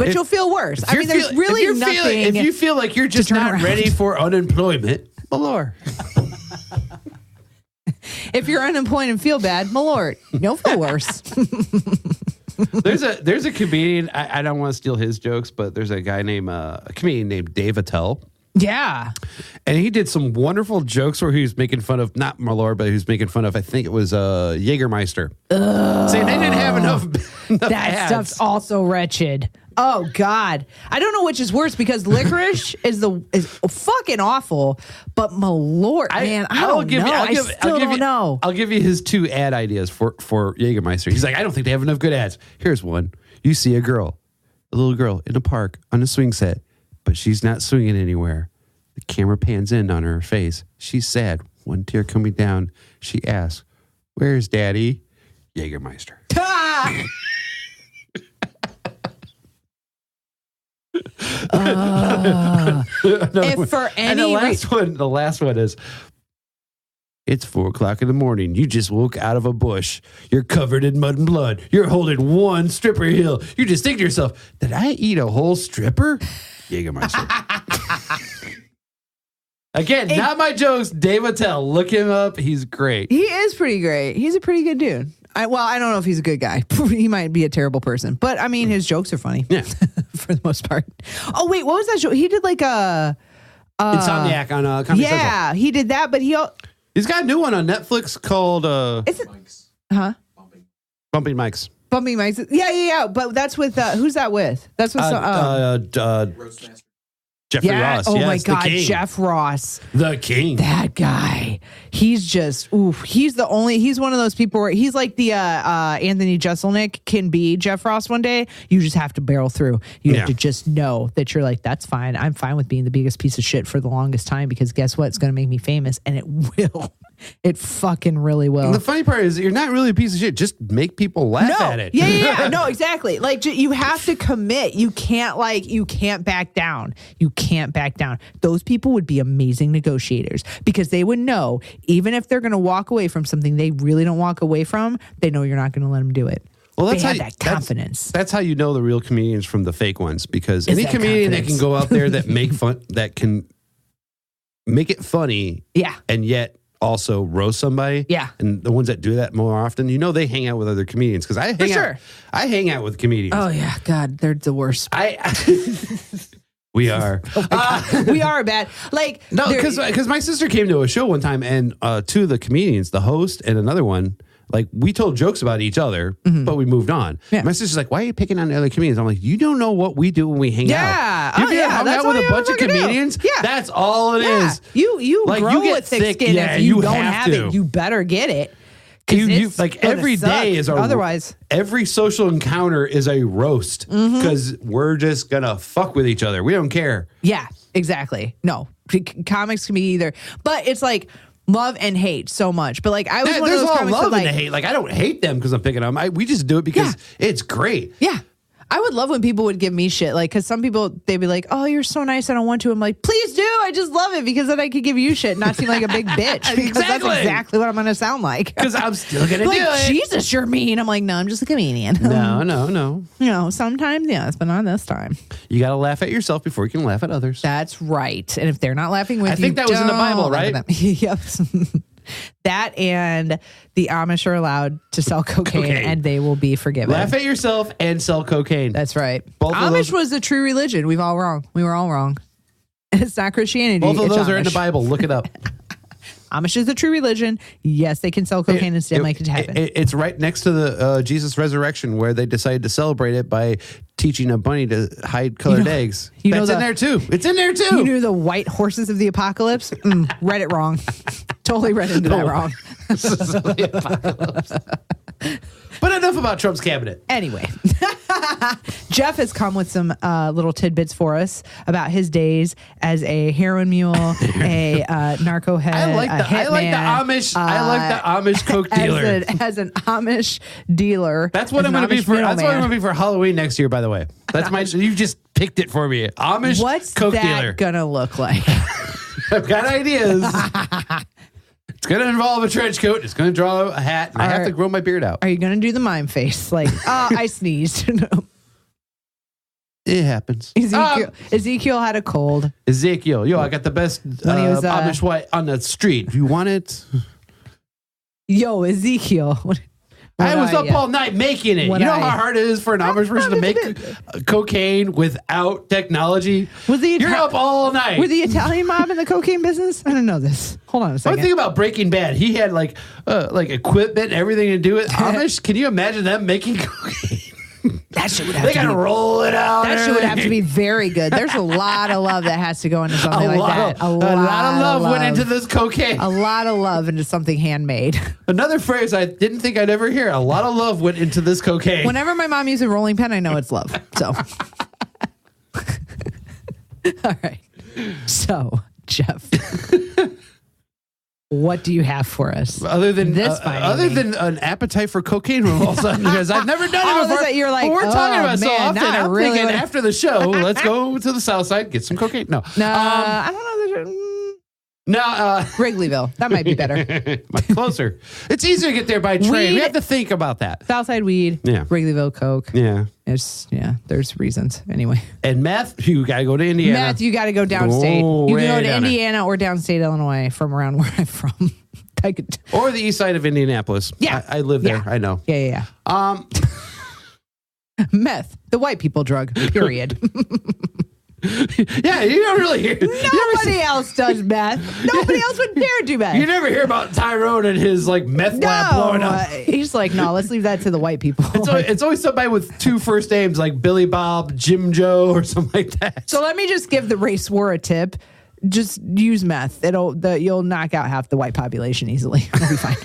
S1: but you'll feel worse. I mean, there's really nothing.
S2: If you feel like you're just not ready for unemployment, Malort.
S1: If you're unemployed and feel bad, Malort, you'll feel worse.
S2: There's a comedian. I don't want to steal his jokes, but there's a comedian named Dave Attell.
S1: Yeah.
S2: And he did some wonderful jokes where he was making fun of, not Malort, but he was making fun of, I think it was Jägermeister. Saying they didn't have enough
S1: that
S2: ads.
S1: Stuff's also wretched. Oh, God. I don't know which is worse because licorice is fucking awful, but Malort, man, I don't know. I still don't know.
S2: I'll give you his 2 ad ideas for Jägermeister. He's like, I don't think they have enough good ads. Here's one. You see a little girl in a park on a swing set, but she's not swinging anywhere. The camera pans in on her face. She's sad. One tear coming down. She asks, "Where's Daddy?" Jägermeister.
S1: If for any
S2: the last one is, it's 4:00 in the morning. You just woke out of a bush. You're covered in mud and blood. You're holding one stripper heel. You just think to yourself, did I eat a whole stripper? Jägermeister. Again, not my jokes. Dave Attell. Look him up. He's great.
S1: He is pretty great. He's a pretty good dude. I don't know if he's a good guy. He might be a terrible person. But, I mean, his jokes are funny.
S2: Yeah.
S1: For the most part. Oh, wait. What was that show? He did like a...
S2: Insomniac on Comedy Central.
S1: Yeah, he did that, but
S2: he's got a new one on Netflix called...
S1: Is it... Huh?
S2: Bumping Mics.
S1: Bumping Mics. Yeah. But that's with... who's that with? That's with...
S2: Jeffrey Ross.
S1: Oh,
S2: yes,
S1: my God.
S2: the
S1: Jeff Ross.
S2: The king.
S1: That guy. He's just... He's one of those people where he's like the Anthony Jeselnik can be Jeff Ross one day. You just have to barrel through. You have to just know that you're like, that's fine. I'm fine with being the biggest piece of shit for the longest time because guess what? It's going to make me famous. And it will. It fucking really will.
S2: And the funny part is you're not really a piece of shit. Just make people laugh at it.
S1: Yeah. No, exactly. Like you have to commit. You can't back down. You can't back down. Those people would be amazing negotiators because they would know even if they're going to walk away from something they really don't walk away from, they know you're not going to let them do it.
S2: Well,
S1: they have that confidence.
S2: That's how you know the real comedians from the fake ones because any comedian that can go out there that can make it funny, and yet also roast somebody.
S1: Yeah.
S2: And the ones that do that more often, they hang out with other comedians because I hang out with comedians.
S1: Oh yeah. God, they're the worst.
S2: We are.
S1: We are bad. No,
S2: because my sister came to a show one time and 2 of the comedians, the host and another one, we told jokes about each other, but we moved on. Yeah. My sister's like, why are you picking on the other comedians? I'm like, you don't know what we do when we hang out. Have you ever hung out with a bunch of comedians?
S1: Yeah.
S2: That's all it is.
S1: You grow with thick skin. If you don't have it, you better get it.
S2: Every day is
S1: otherwise
S2: every social encounter is a roast because we're just gonna fuck with each other. We don't care.
S1: Yeah, exactly. No, comics can be either, but it's like love and hate so much. But I was one of those comics
S2: love and hate. I don't hate them because I'm picking on them. We just do it because it's great.
S1: Yeah. I would love when people would give me shit. Because some people, they'd be like, oh, you're so nice. I don't want to. I'm like, please do. I just love it because then I could give you shit and not seem like a big bitch. Because that's exactly what I'm going to sound like.
S2: Because I'm still going to do it.
S1: Jesus, you're mean. I'm like, no, I'm just a comedian.
S2: No.
S1: Sometimes, yes, but not this time.
S2: You got to laugh at yourself before you can laugh at others.
S1: That's right. And if they're not laughing with you,
S2: I think that was in the Bible, right?
S1: Yep. That and the Amish are allowed to sell cocaine and they will be forgiven.
S2: Laugh at yourself and sell cocaine.
S1: That's right. Amish was a true religion. We were all wrong. It's not Christianity.
S2: Both of those
S1: Amish.
S2: are in the Bible. Look it up.
S1: Amish is a true religion. Yes, they can sell cocaine and stand like it happened.
S2: It's right next to the Jesus resurrection where they decided to celebrate it by teaching a bunny to hide colored eggs. That's in there too. It's in there too.
S1: You knew the white horses of the apocalypse? Read it wrong. Totally read into that wrong.
S2: But enough about Trump's cabinet.
S1: Anyway, Jeff has come with some little tidbits for us about his days as a heroin mule, a narco head,
S2: I like the Amish coke dealer.
S1: As an Amish dealer.
S2: That's what I'm going to be for. That's what I'm going to be for Halloween next year. By the way, that's my. You just picked it for me. Amish coke dealer.
S1: What's that gonna look like?
S2: I've got ideas. It's going to involve a trench coat. It's going to draw a hat. And I have to grow my beard out.
S1: Are you going to do the mime face? I sneezed.
S2: It happens.
S1: Ezekiel had a cold.
S2: Ezekiel, yo, I got the best Amish white on the street. Do you want it?
S1: Yo, Ezekiel.
S2: I was up all night making it. You know how hard it is for an Amish person to make cocaine without technology? You're up all night.
S1: Were the Italian mob in the cocaine business? I don't know this. Hold on a second.
S2: One thing about Breaking Bad, he had like equipment and everything to do it. Amish, can you imagine them making cocaine?
S1: That shit would have
S2: they gotta roll it out.
S1: That shit would have to be very good. There's a lot of love that has to go into something like that.
S2: A lot of love went into this cocaine.
S1: A lot of love into something handmade.
S2: Another phrase I didn't think I'd ever hear. A lot of love went into this cocaine.
S1: Whenever my mom uses a rolling pen, I know it's love. So, all right. So, Jeff. What do you have for us?
S2: Other than an appetite for cocaine all of a sudden, because I've never done it before.
S1: You're like,
S2: we're talking about so often.
S1: I'm
S2: really thinking after the show, let's go to the south side, get some cocaine. No,
S1: I don't know. Wrigleyville. That might be better.
S2: Closer. It's easier to get there by train. We have to think about that.
S1: Southside weed. Yeah. Wrigleyville Coke.
S2: Yeah.
S1: There's reasons. Anyway.
S2: And meth, you got to go to Indiana.
S1: Meth, you got to go downstate. You can go to Indiana or downstate Illinois from around where I'm from.
S2: Or the east side of Indianapolis. Yeah. I live there. I know.
S1: Yeah. Meth, the white people drug, period.
S2: Yeah, you don't really hear.
S1: Nobody else does meth. Nobody else would dare do meth.
S2: You never hear about Tyrone and his meth lab blowing up.
S1: He's like, no, let's leave that to the white people.
S2: It's always somebody with two first names like Billy Bob, Jim Joe, or something like that.
S1: So let me just give the race war a tip. Just use meth. You'll knock out half the white population easily. It'll be fine.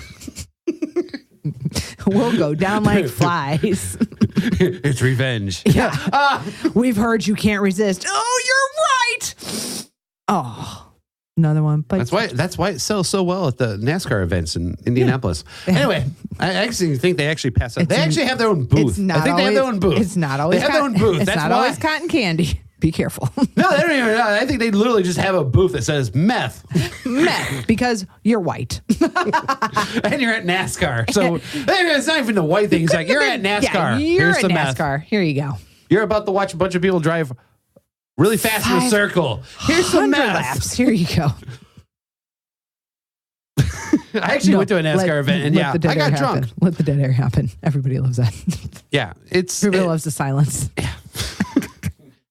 S1: We'll go down like flies.
S2: It's revenge.
S1: Yeah. We've heard you can't resist. Oh, you're right. Oh, another one. But
S2: that's why it sells so well at the NASCAR events in Indianapolis. Yeah. Anyway, I actually think they actually pass out. They actually have their own booth. They have their own booth.
S1: It's not always.
S2: They have their own booth.
S1: It's not always cotton candy. Be careful.
S2: No, they don't even know. I think they literally just have a booth that says meth.
S1: Meth, because you're white.
S2: And you're at NASCAR. So it's not even the white thing. It's like, you're at NASCAR.
S1: Yeah, you're at NASCAR. Here you go.
S2: You're about to watch a bunch of people drive really fast in a circle. Here's some meth.
S1: Laps. Here you go.
S2: I actually went to a NASCAR event and I got drunk.
S1: Let the dead air happen. Everybody loves that.
S2: Yeah.
S1: Everybody loves the silence.
S2: Yeah.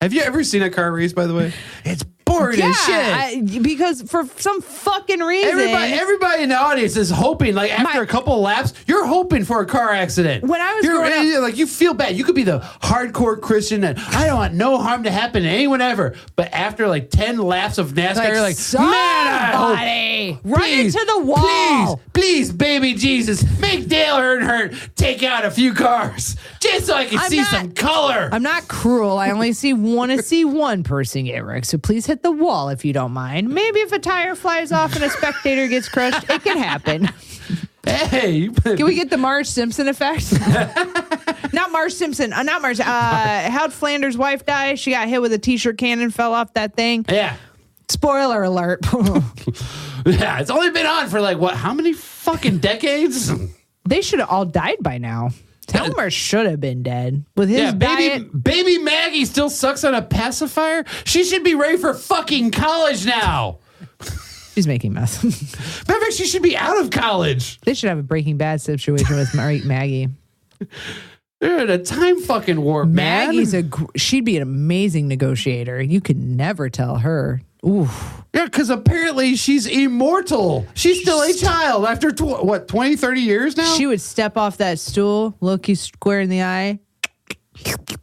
S2: Have you ever seen a car race, by the way? It's boring as shit.
S1: Because for some fucking reason.
S2: Everybody in the audience is hoping, after a couple of laps, you're hoping for a car accident.
S1: When I was growing up,
S2: you feel bad. You could be the hardcore Christian and I don't want no harm to happen to anyone ever. But after 10 laps of NASCAR, you're like,
S1: somebody, run into the wall.
S2: Please, baby Jesus, make Dale Earnhardt take out a few cars just so I can see some color.
S1: I'm not cruel. I only want to see one person get wrecked. So please hit the wall if you don't mind. Maybe if a tire flies off and a spectator gets crushed, it can happen.
S2: Hey,
S1: can we get the Marge Simpson effect? Not Marge Simpson. Not Marge. How'd Flanders' wife die? She got hit with a t-shirt cannon, fell off that thing.
S2: Yeah.
S1: Spoiler alert.
S2: Yeah, it's only been on for how many fucking decades?
S1: They should have all died by now. Elmer should have been dead. With his diet.
S2: Baby Maggie still sucks on a pacifier. She should be ready for fucking college now.
S1: She's making mess.
S2: Matter of fact, she should be out of college.
S1: They should have a Breaking Bad situation with Maggie.
S2: They're in a time fucking warp, man.
S1: She'd be an amazing negotiator. You could never tell her. Ooh.
S2: Yeah, because apparently she's immortal. She's still a child after 20, 30 years now?
S1: She would step off that stool, look you square in the eye.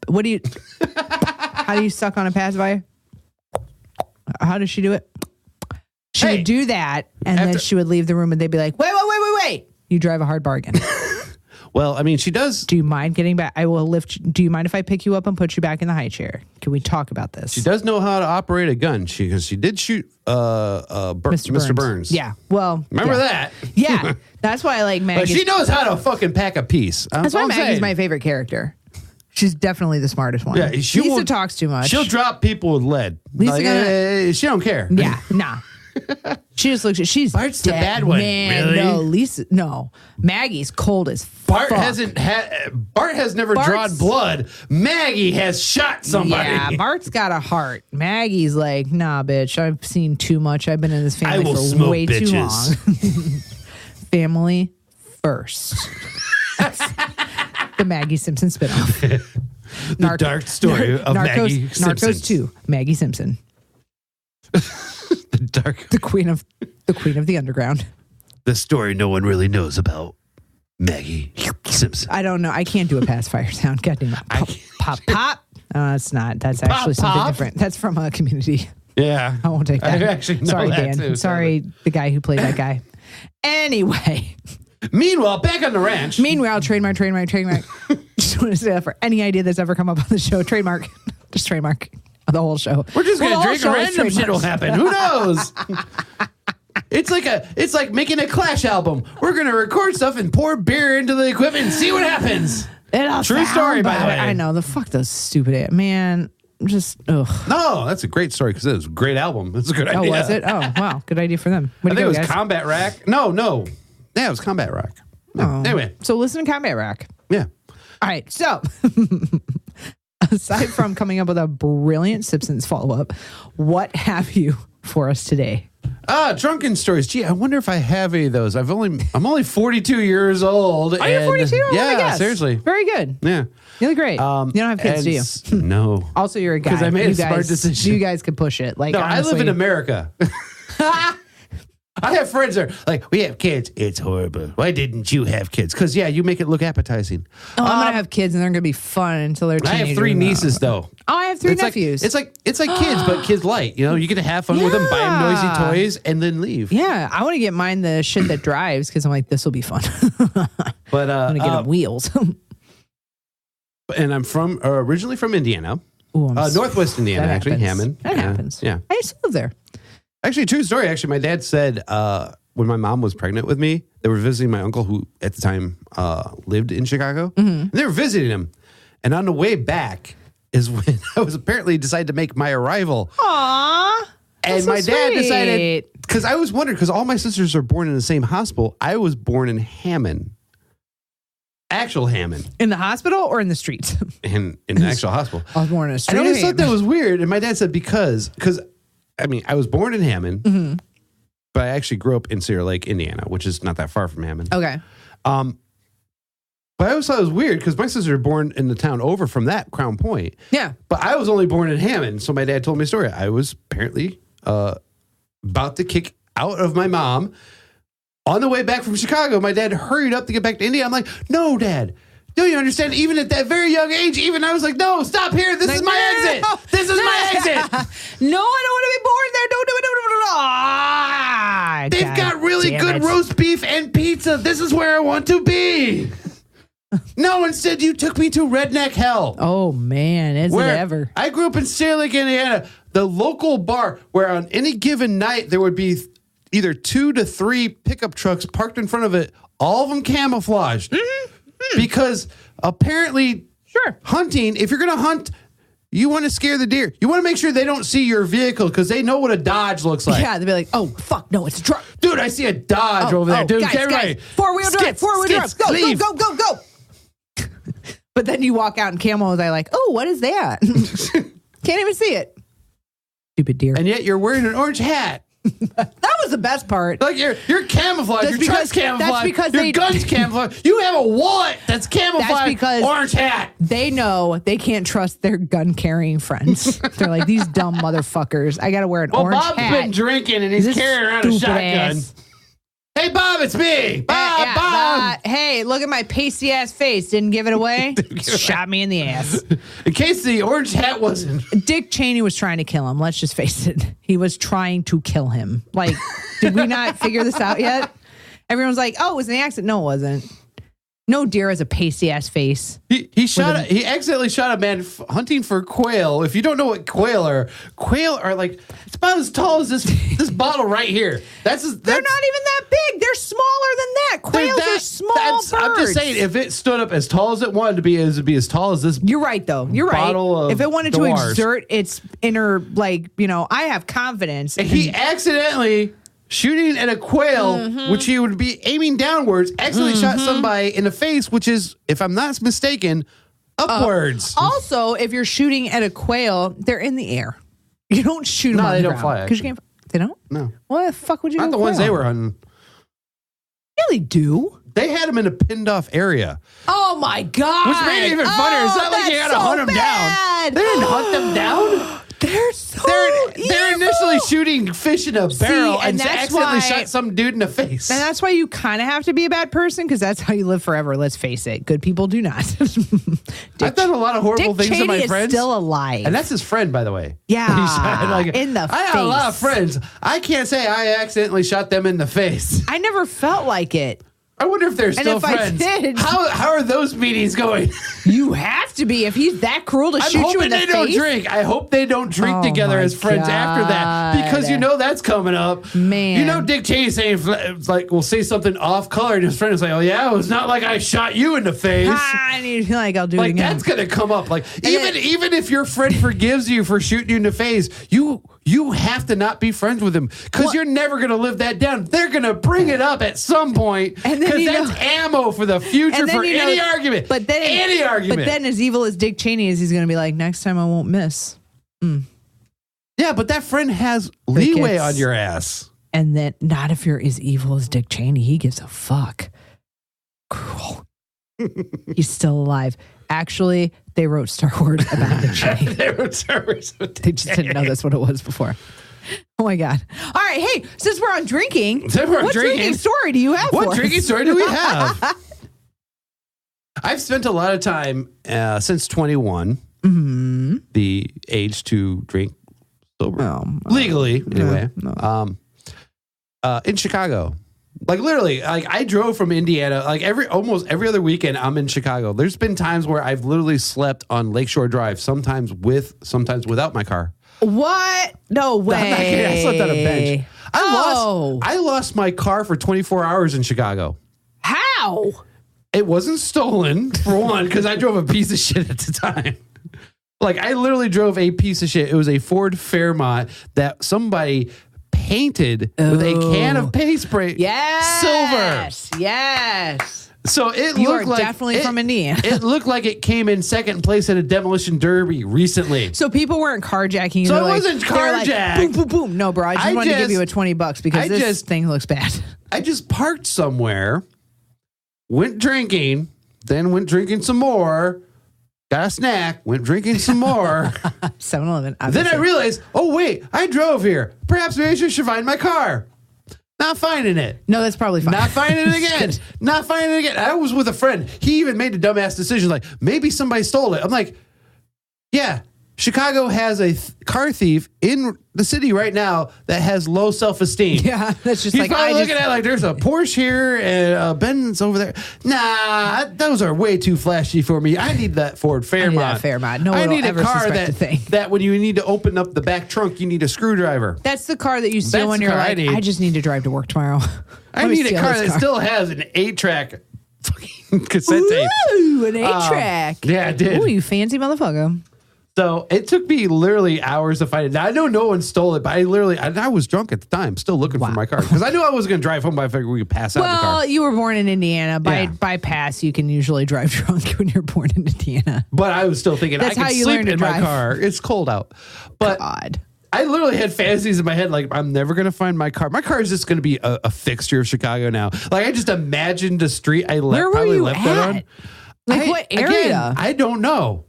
S1: How do you suck on a pacifier? How does she do it? She would do that, and then she would leave the room, and they'd be like, wait. You drive a hard bargain.
S2: Well, I mean, she does.
S1: Do you mind getting back? I will lift. Do you mind if I pick you up and put you back in the high chair? Can we talk about this?
S2: She does know how to operate a gun. Because she did shoot Mr. Burns.
S1: Yeah. Well,
S2: remember that?
S1: Yeah. That's why I like Maggie.
S2: She knows how to fucking pack a piece.
S1: That's why Maggie's my favorite character. She's definitely the smartest one. Yeah, Lisa talks too much.
S2: She'll drop people with lead.
S1: Lisa
S2: she don't care.
S1: Yeah. Nah. She just looks at. She's
S2: Bart's the
S1: dead.
S2: bad one.
S1: Man,
S2: Really?
S1: no, Lisa. No, Maggie's cold as
S2: Bart
S1: fuck.
S2: Bart has never drawn blood. Maggie has shot somebody.
S1: Yeah, Bart's got a heart. Maggie's like, nah, bitch. I've seen too much. I've been in this
S2: I
S1: family
S2: will
S1: for
S2: smoke
S1: way too long.
S2: bitches.
S1: Family first. That's the Maggie Simpson spinoff.
S2: The dark story of Maggie Simpson.
S1: Narcos 2, Maggie Simpson. The queen of the underground.
S2: The story no one really knows about Maggie Simpson.
S1: I don't know. I can't do a pacifier sound. Goddamn it. Pop, pop. It's not. That's actually something different. That's from a Community.
S2: Yeah.
S1: I won't take that.
S2: I actually know
S1: Sorry,
S2: that
S1: Dan.
S2: too,
S1: Sorry, the guy who played that guy. Anyway.
S2: Meanwhile, back on the ranch.
S1: Trademark. Just want to say that for any idea that's ever come up on the show. Trademark. Just trademark the whole show.
S2: We're just going to drink
S1: and
S2: random shit will happen. Who knows? It's like making a Clash album. We're going to record stuff and pour beer into the equipment and see what happens. True story, by the way.
S1: I know. The fuck those stupid man. Just ugh.
S2: No, that's a great story because it was a great album. It's a good idea.
S1: Oh, was it? Oh, wow. Good idea for them.
S2: I think it was guys? Combat Rack. No. Yeah, it was Combat Rack.
S1: Oh.
S2: Anyway.
S1: So listen to Combat Rack.
S2: Yeah.
S1: All right. So aside from coming up with a brilliant Simpsons follow-up, what have you for us today?
S2: Drunken stories. Gee, I wonder if I have any of those. I'm only 42 years old.
S1: Are you 42?
S2: Yeah, seriously.
S1: Very good.
S2: Yeah.
S1: You look great. You don't have kids, do you?
S2: No.
S1: Also, you're a guy.
S2: Because I made a smart decision.
S1: You guys could push it. Like,
S2: no,
S1: honestly,
S2: I live in America. I have friends that are like, we have kids. It's horrible. Why didn't you have kids? Because, yeah, you make it look appetizing.
S1: Oh, I'm going to have kids and they're going to be fun until they're teenagers.
S2: I have 3 nieces, though.
S1: Oh, I have 3 nephews.
S2: It's like kids, but kids light. You know, you get to have fun with them, buy them noisy toys, and then leave.
S1: Yeah, I want to get mine the shit that drives because I'm like, this will be fun.
S2: But
S1: I'm going to get them wheels.
S2: And I'm originally from Indiana.
S1: Ooh,
S2: Northwest Indiana, actually, Hammond.
S1: That happens.
S2: Yeah.
S1: I used to live there.
S2: Actually, true story. Actually, my dad said when my mom was pregnant with me, they were visiting my uncle who at the time lived in Chicago. Mm-hmm. And they were visiting him. And on the way back is when I was apparently decided to make my arrival.
S1: Aww.
S2: And my dad decided, because I was wondering, because all my sisters are born in the same hospital. I was born in Hammond. Actual Hammond.
S1: In the hospital or in the streets?
S2: In the actual hospital.
S1: I was born in a street.
S2: I always thought that was weird. And my dad said because I mean, I was born in Hammond, but I actually grew up in Cedar Lake, Indiana, which is not that far from Hammond.
S1: Okay.
S2: But I always thought it was weird because my sisters were born in the town over from that, Crown Point.
S1: Yeah.
S2: But I was only born in Hammond. So my dad told me a story. I was apparently about to kick out of my mom. On the way back from Chicago, my dad hurried up to get back to India. I'm like, no, Dad. Do you understand? Even at that very young age, even I was like, no, stop here. This is my exit. This is my exit.
S1: No, I don't want to be born there. Don't do it.
S2: They've got really good roast beef and pizza. This is where I want to be. No, instead you took me to redneck hell.
S1: Oh, man. Is it ever?
S2: I grew up in Cedar Lake, Indiana. The local bar where on any given night there would be either 2 to 3 pickup trucks parked in front of it, all of them camouflaged. Because apparently hunting, if you're going to hunt, you want to scare the deer. You want to make sure they don't see your vehicle because they know what a Dodge looks like.
S1: Yeah, they'll be like, oh, fuck, no, it's a truck.
S2: Dude, I see a Dodge over there. Dude,
S1: guys, four-wheel drive. Go,
S2: leave.
S1: Go. But then you walk out in camo and they're like, oh, what is that? Can't even see it. Stupid deer.
S2: And yet you're wearing an orange hat.
S1: That was the best part.
S2: Like you're camouflaged. Your truck's camouflaged.
S1: That's because
S2: your gun's camouflaged. You have a wallet that's camouflaged. That's because orange hat.
S1: They know they can't trust their gun carrying friends. They're like, these dumb motherfuckers. I got to wear an orange hat.
S2: Bob's been drinking and he's carrying around a shotgun. Hey, Bob, it's me. Bob.
S1: Hey, look at my pasty ass face. Didn't give it away. Shot me in the ass.
S2: In case the orange hat wasn't.
S1: Dick Cheney was trying to kill him. Let's just face it. He was trying to kill him. Like, did we not figure this out yet? Everyone's like, oh, it was an accident. No, it wasn't. No deer has a pasty ass face.
S2: He accidentally shot a man hunting for quail. If you don't know what quail are like, it's about as tall as this bottle right here. They're not
S1: even that big. They're smaller than that. Quails are small birds.
S2: I'm I'm just saying, if it stood up as tall as it wanted to be, it would be as tall as this.
S1: You're right, though. You're right. If it wanted to exert its inner, I have confidence.
S2: And he accidentally shooting at a quail, which he would be aiming downwards, accidentally shot somebody in the face, which is, if I'm not mistaken, upwards.
S1: Also, if you're shooting at a quail, they're in the air. You don't shoot them on the ground. No, they don't fly. Because you can't. They don't?
S2: No.
S1: What the fuck would you do?
S2: Not the ones they were hunting.
S1: Yeah, they do.
S2: They had them in a pinned off area.
S1: Oh my God.
S2: Which made it even funnier. It's not like you had to hunt them down. They didn't hunt them down. They're initially shooting fish in a barrel and accidentally shot some dude in the face.
S1: And that's why you kind of have to be a bad person, because that's how you live forever. Let's face it. Good people do not.
S2: I've done a lot of horrible things to my friends.
S1: Is still alive.
S2: And that's his friend, by the way.
S1: Yeah. In the face.
S2: I have a lot of friends. I can't say I accidentally shot them in the face.
S1: I never felt like it.
S2: I wonder if they're still friends.
S1: I did,
S2: how are those meetings going?
S1: You have to be if he's that cruel to shoot you in the face.
S2: Don't drink. I hope they don't drink together as friends after that, because that's coming up.
S1: Man,
S2: Dick Cheney saying we'll say something off color, and his friend is like, "Oh yeah, it was not like I shot you in the face."
S1: I'll do it again.
S2: That's gonna come up. Even if your friend forgives you for shooting you in the face, you have to not be friends with him, because you're never going to live that down. They're going to bring it up at some point, because that's ammo for the future for any argument.
S1: But then as evil as Dick Cheney is, he's going to be like, next time I won't miss.
S2: Yeah, but that friend has leeway on your ass.
S1: And then not if you're as evil as Dick Cheney. He gives a fuck. Cruel. He's still alive. Actually, they wrote Star Wars about Dick Cheney.
S2: They wrote Star Wars about Dick
S1: They just didn't know that's what it was before. Oh my God. All right. Hey, since we're on drinking, what drinking story do you have for us?
S2: What drinking story do we have? I've spent a lot of time since 21, the age to drink sober. Legally, anyway. No. In Chicago. Literally, I drove from Indiana. Almost every other weekend, I'm in Chicago. There's been times where I've literally slept on Lakeshore Drive, sometimes sometimes without my car.
S1: What? No way.
S2: I'm not kidding. I slept on a bench. I lost my car for 24 hours in Chicago.
S1: How?
S2: It wasn't stolen, for one, because I drove a piece of shit at the time. I literally drove a piece of shit. It was a Ford Fairmont that somebody painted with a can of paint spray.
S1: Silver. Yes.
S2: So
S1: you looked like definitely from Indiana.
S2: It looked like it came in second place at a demolition derby recently.
S1: So people weren't carjacking you.
S2: So it wasn't carjacked.
S1: Boom, boom, boom. No, bro. I just wanted to give you a $20 because this thing looks bad.
S2: I just parked somewhere, went drinking, then went drinking some more. Got a snack, went drinking some more.
S1: 7-Eleven.
S2: Then I realized, oh, wait, I drove here. Perhaps maybe I should find my car. Not finding it.
S1: No, that's probably fine.
S2: Not finding it again. Not finding it again. I was with a friend. He even made a dumbass decision maybe somebody stole it. I'm like, yeah, Chicago has a car thief in the city right now that has low self-esteem.
S1: Yeah, that's just
S2: He's probably looking at there's a Porsche here and a Benz over there. Nah, those are way too flashy for me. I need that Ford Fairmont.
S1: No one
S2: I need
S1: will ever
S2: a car
S1: suspect
S2: that when you need to open up the back trunk, you need a screwdriver.
S1: That's the car that you steal when you're I just need to drive to work tomorrow.
S2: I need a car that still has an 8-track cassette tape.
S1: Ooh, an 8-track.
S2: Yeah, it did.
S1: Ooh, you fancy motherfucker.
S2: So it took me literally hours to find it. Now, I know no one stole it, but I was drunk at the time, still looking for my car. Because I knew I wasn't going to drive home, but I figured we could pass out in the car.
S1: Well, you were born in Indiana. By pass, you can usually drive drunk when you're born in Indiana.
S2: But I was still thinking, I can sleep in my car. It's cold out. But
S1: God.
S2: I literally had fantasies in my head, I'm never going to find my car. My car is just going to be a fixture of Chicago now. I just imagined a street I probably left that on.
S1: What area?
S2: Again, I don't know.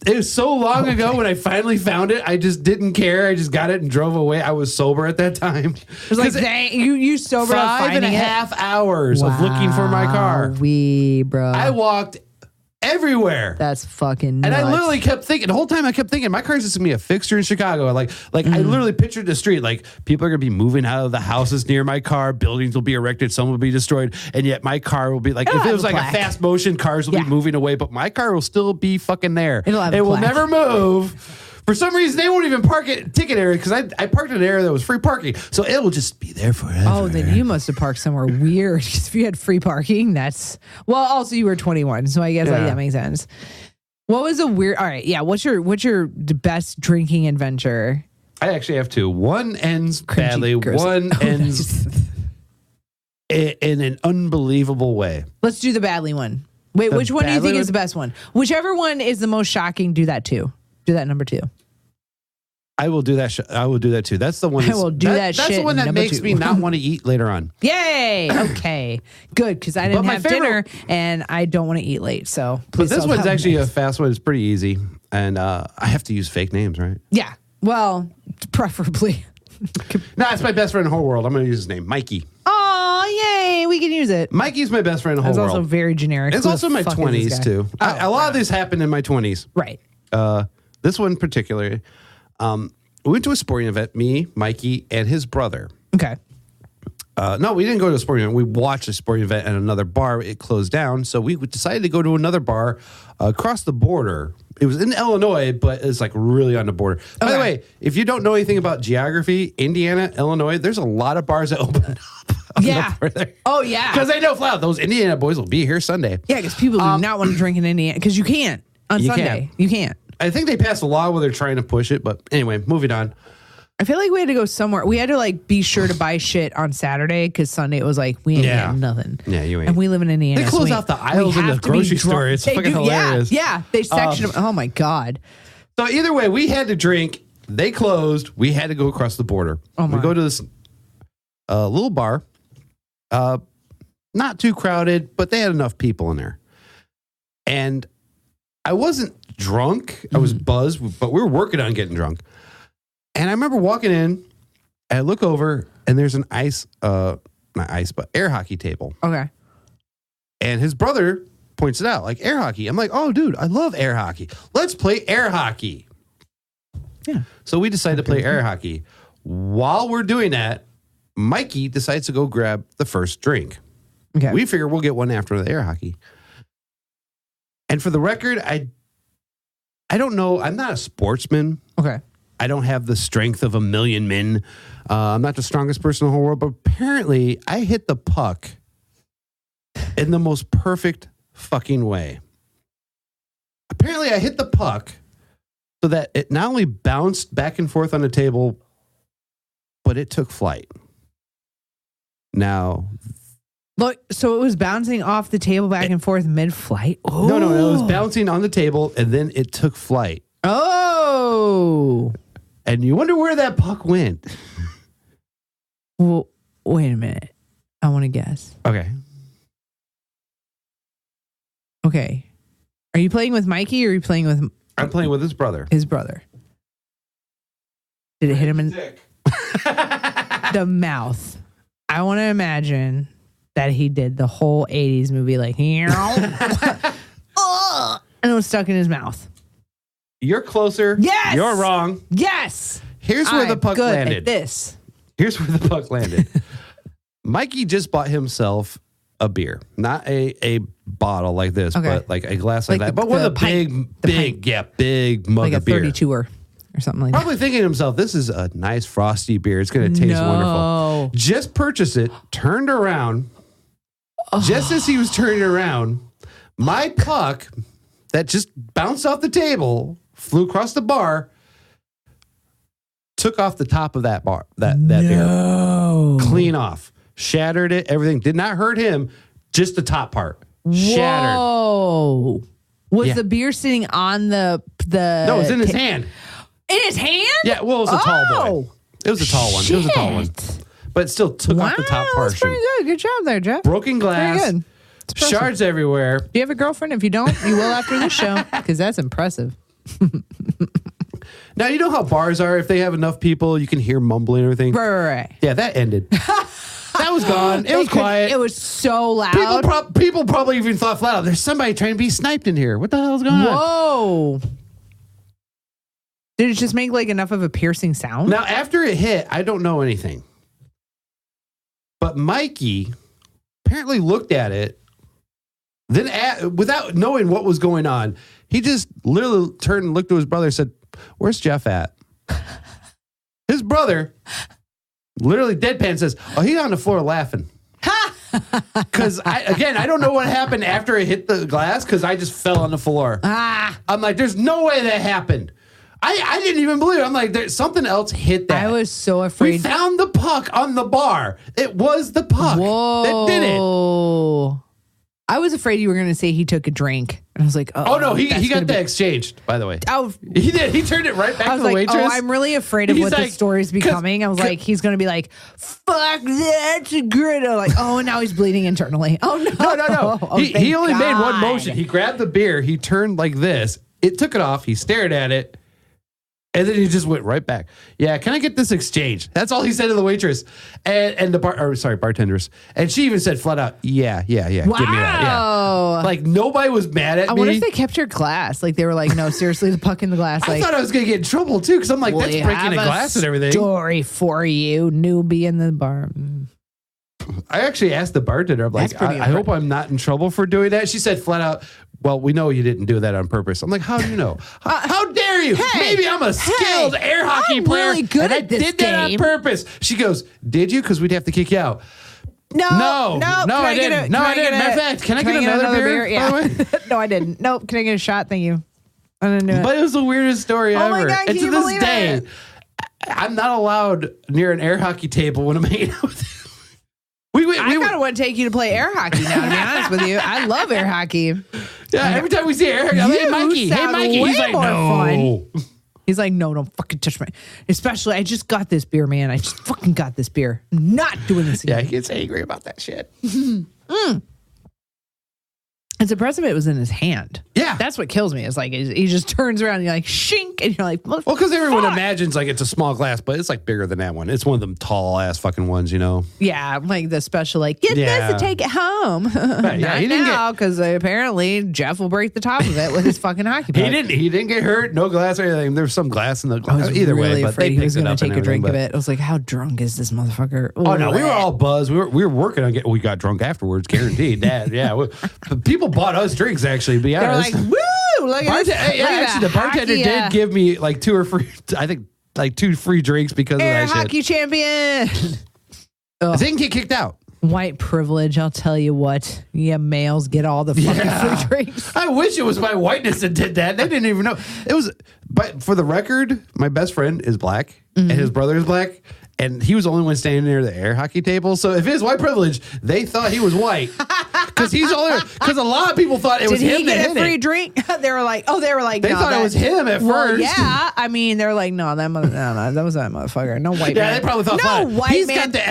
S2: It was so long ago when I finally found it. I just didn't care. I just got it and drove away. I was sober at that time.
S1: It was dang, you sobered up finding
S2: 5.5 hours of looking for my car.
S1: Bro.
S2: I walked everywhere.
S1: That's fucking nuts.
S2: And I literally kept thinking, the whole time I kept thinking, my car's just going to be a fixture in Chicago. I literally pictured the street, people are going to be moving out of the houses near my car, buildings will be erected, some will be destroyed, and yet my car will be if it was a fast motion, cars will be moving away, but my car will still be fucking there. It will never move. For some reason, they won't even park at ticket area because I parked in an area that was free parking. So it will just be there forever.
S1: Oh, then you must have parked somewhere weird. If you had free parking, also you were 21. So I guess that makes sense. What was a weird, all right. Yeah. What's your best drinking adventure?
S2: I actually have two. One ends badly.
S1: Gross.
S2: One ends in an unbelievable way.
S1: Let's do the badly one. Wait, which one do you think is the best one? Whichever one is the most shocking, do that too. Do that number 2.
S2: I will do that. I will do that too. That's the one.
S1: I will do that.
S2: That's the one that makes me not want to eat later on.
S1: Yay! Okay, good because I didn't have dinner and I don't want to eat late. So,
S2: but this one's actually a fast one. It's pretty easy, and I have to use fake names, right?
S1: Yeah. Well, preferably.
S2: No, it's my best friend in the whole world. I'm going to use his name, Mikey.
S1: Oh, yay! We can use it.
S2: Mikey's my best friend in the whole world.
S1: It's also very generic.
S2: It's also my 20s too. A lot of this happened in my 20s.
S1: Right.
S2: This one particularly. We went to a sporting event, me, Mikey, and his brother.
S1: Okay.
S2: No, we didn't go to a sporting event. We watched a sporting event at another bar. It closed down. So we decided to go to another bar across the border. It was in Illinois, but it's like really on the border. Okay. By the way, if you don't know anything about geography, Indiana, Illinois, there's a lot of bars that open up.
S1: Yeah. Oh, yeah.
S2: Because I know flat out, those Indiana boys will be here Sunday.
S1: Yeah, because people do not want to drink in Indiana. Because you can't on Sunday. You can't.
S2: I think they passed a law where they're trying to push it. But anyway, moving on.
S1: I feel like we had to go somewhere. We had to like be sure to buy shit on Saturday because Sunday it was like we ain't getting nothing.
S2: Yeah, you ain't.
S1: And we live in Indiana.
S2: They close off the aisles in the grocery store. It's fucking hilarious.
S1: Yeah, they section them. Oh my god.
S2: So either way, we had to drink. They closed. We had to go across the border.
S1: Oh my.
S2: We go to this little bar. Not too crowded, but they had enough people in there. And I wasn't drunk. I was buzzed, but we were working on getting drunk. And I remember walking in, and I look over, and there's an air hockey table.
S1: Okay.
S2: And his brother points it out, like air hockey. I'm like, oh, dude, I love air hockey. Let's play air hockey.
S1: Yeah.
S2: So we decided to play air hockey. While we're doing that, Mikey decides to go grab the first drink.
S1: Okay.
S2: We figure we'll get one after the air hockey. And for the record, I don't know. I'm not a sportsman.
S1: Okay.
S2: I don't have the strength of a million men. I'm not the strongest person in the whole world, but apparently I hit the puck in the most perfect fucking way. Apparently I hit the puck so that it not only bounced back and forth on the table, but it took flight. Now,
S1: look, so it was bouncing off the table back and forth mid-flight? Oh.
S2: No, it was bouncing on the table and then it took flight.
S1: Oh.
S2: And you wonder where that puck went.
S1: Well, wait a minute. I want to guess.
S2: Okay.
S1: Are you playing with Mikey or are you playing with...
S2: I'm playing with his brother.
S1: His brother. Did it hit him in the mouth? I want to imagine that he did the whole 80s movie like... and it was stuck in his mouth.
S2: You're closer.
S1: Yes.
S2: You're wrong.
S1: Yes.
S2: Here's where the puck landed. Here's where the puck landed. Mikey just bought himself a beer. Not a bottle like this, but like a glass like that. But one of the big mug
S1: like
S2: of beer.
S1: Like a 32er or something like
S2: Probably thinking to himself, this is a nice frosty beer. It's going to taste wonderful. Just purchased it, turned around. Just as he was turning around, my puck that just bounced off the table, flew across the bar, took off the top of that bar, that beer. Clean off. Shattered it, everything. Did not hurt him, just the top part. Shattered.
S1: Whoa. Was the beer sitting on the
S2: No, it was in his hand.
S1: In his hand?
S2: Yeah, well, it was a tall boy. It was a tall one.
S1: Shit.
S2: It was a tall one. But it still took off the top portion.
S1: That's pretty good. Good job there, Jeff.
S2: Broken glass.
S1: Very good.
S2: Shards everywhere.
S1: Do you have a girlfriend? If you don't, you will after this show, because that's impressive.
S2: Now, you know how bars are? If they have enough people, you can hear mumbling and everything.
S1: Right.
S2: Yeah, that ended. That was gone. It was quiet.
S1: It was so loud.
S2: People probably even thought flat out, there's somebody trying to be sniped in here. What the hell is going on?
S1: Whoa. Did it just make like enough of a piercing sound?
S2: Now, after it hit, I don't know anything. But Mikey apparently looked at it. Then, without knowing what was going on, he just literally turned and looked to his brother and said, Where's Jeff at? His brother literally deadpan says, oh, he's on the floor laughing. Because I don't know what happened after it hit the glass because I just fell on the floor. I'm like, there's no way that happened. I didn't even believe it. I'm like, there's something else hit that.
S1: I was so afraid.
S2: We found the puck on the bar. It was the puck that did it.
S1: I was afraid you were going to say he took a drink. And I was like,
S2: oh no, he got that exchanged, by the way. He did. He turned it right back to the waitress.
S1: Oh, I'm really afraid of what the story's becoming. I was like, he's going to be like, fuck that's a grit. Like, oh, now he's bleeding internally. Oh, no.
S2: No.
S1: Oh,
S2: he only made one motion. He grabbed the beer. He turned like this. It took it off. He stared at it. And then he just went right back. Yeah, can I get this exchange? That's all he said to the waitress and the bartenders. And she even said flat out, yeah.
S1: Wow.
S2: Give me that. Yeah. Like nobody was mad at me.
S1: I wonder if they kept your glass. Like they were like, no, seriously, the puck in the glass.
S2: I thought I was going to get in trouble too because I'm like, that's breaking a glass and everything.
S1: Story for you, newbie in the bar.
S2: I actually asked the bartender, I'm like, I hope I'm not in trouble for doing that. She said flat out, well, we know you didn't do that on purpose. I'm like, how do you know? How dare you? Maybe I'm a skilled air hockey player.
S1: Really good
S2: and
S1: at this
S2: I did that on purpose. She goes, did you? Because we'd have to kick you out. No, I didn't. Matter of fact, can I get another beer?
S1: Yeah. No, I didn't. Nope. Can I get a shot? Thank you. I didn't do it.
S2: But it was the weirdest story ever.
S1: My God,
S2: and to this day, I'm not allowed near an air hockey table when I'm hanging out with him. I kind of
S1: want to take you to play air hockey now, to be honest with you. I love air hockey.
S2: Yeah, every time we see air hockey, I'm like, hey, Mikey. He's like, no.
S1: He's like, no, don't fucking touch me. Especially, I just got this beer, man. I just fucking got this beer. I'm not doing this again.
S2: Yeah, he gets angry about that shit.
S1: It's impressive it was in his hand.
S2: Yeah.
S1: That's what kills me. It's like, he just turns around and you're like, shink. And you're like, well,
S2: because everyone imagines like it's a small glass, but it's like bigger than that one. It's one of them tall ass fucking ones, you know?
S1: Yeah. Like the special, like, get this and take it home.
S2: Right, yeah,
S1: he didn't now, because apparently Jeff will break the top of it with his fucking hockey puck.
S2: He didn't get hurt. No glass or anything. There was some glass in the glass.
S1: I was
S2: either
S1: really
S2: way,
S1: afraid he was going to take a drink
S2: of
S1: it. I was like, how drunk is this motherfucker?
S2: Oh, no. We were all buzzed. We were working on we got drunk afterwards, guaranteed. People bought us drinks. Actually, to be honest,
S1: they were like, "Woo!" Look at this.
S2: Actually, the bartender did give me like 2 free drinks because of that shit.
S1: Hockey champion.
S2: I didn't get kicked out.
S1: White privilege, I'll tell you what. Yeah, males get all the fucking free drinks.
S2: I wish it was my whiteness that did that. They didn't even know. It was, but for the record, my best friend is black and his brother is black. And he was the only one standing near the air hockey table. So if his white privilege, they thought he was white. Because a lot of people thought it was him that hit it. Did he get a free
S1: drink? They were like,
S2: they thought it was him at first.
S1: Yeah. I mean, they were like, no, that was that motherfucker. No white man.
S2: Yeah, they probably thought, he's got the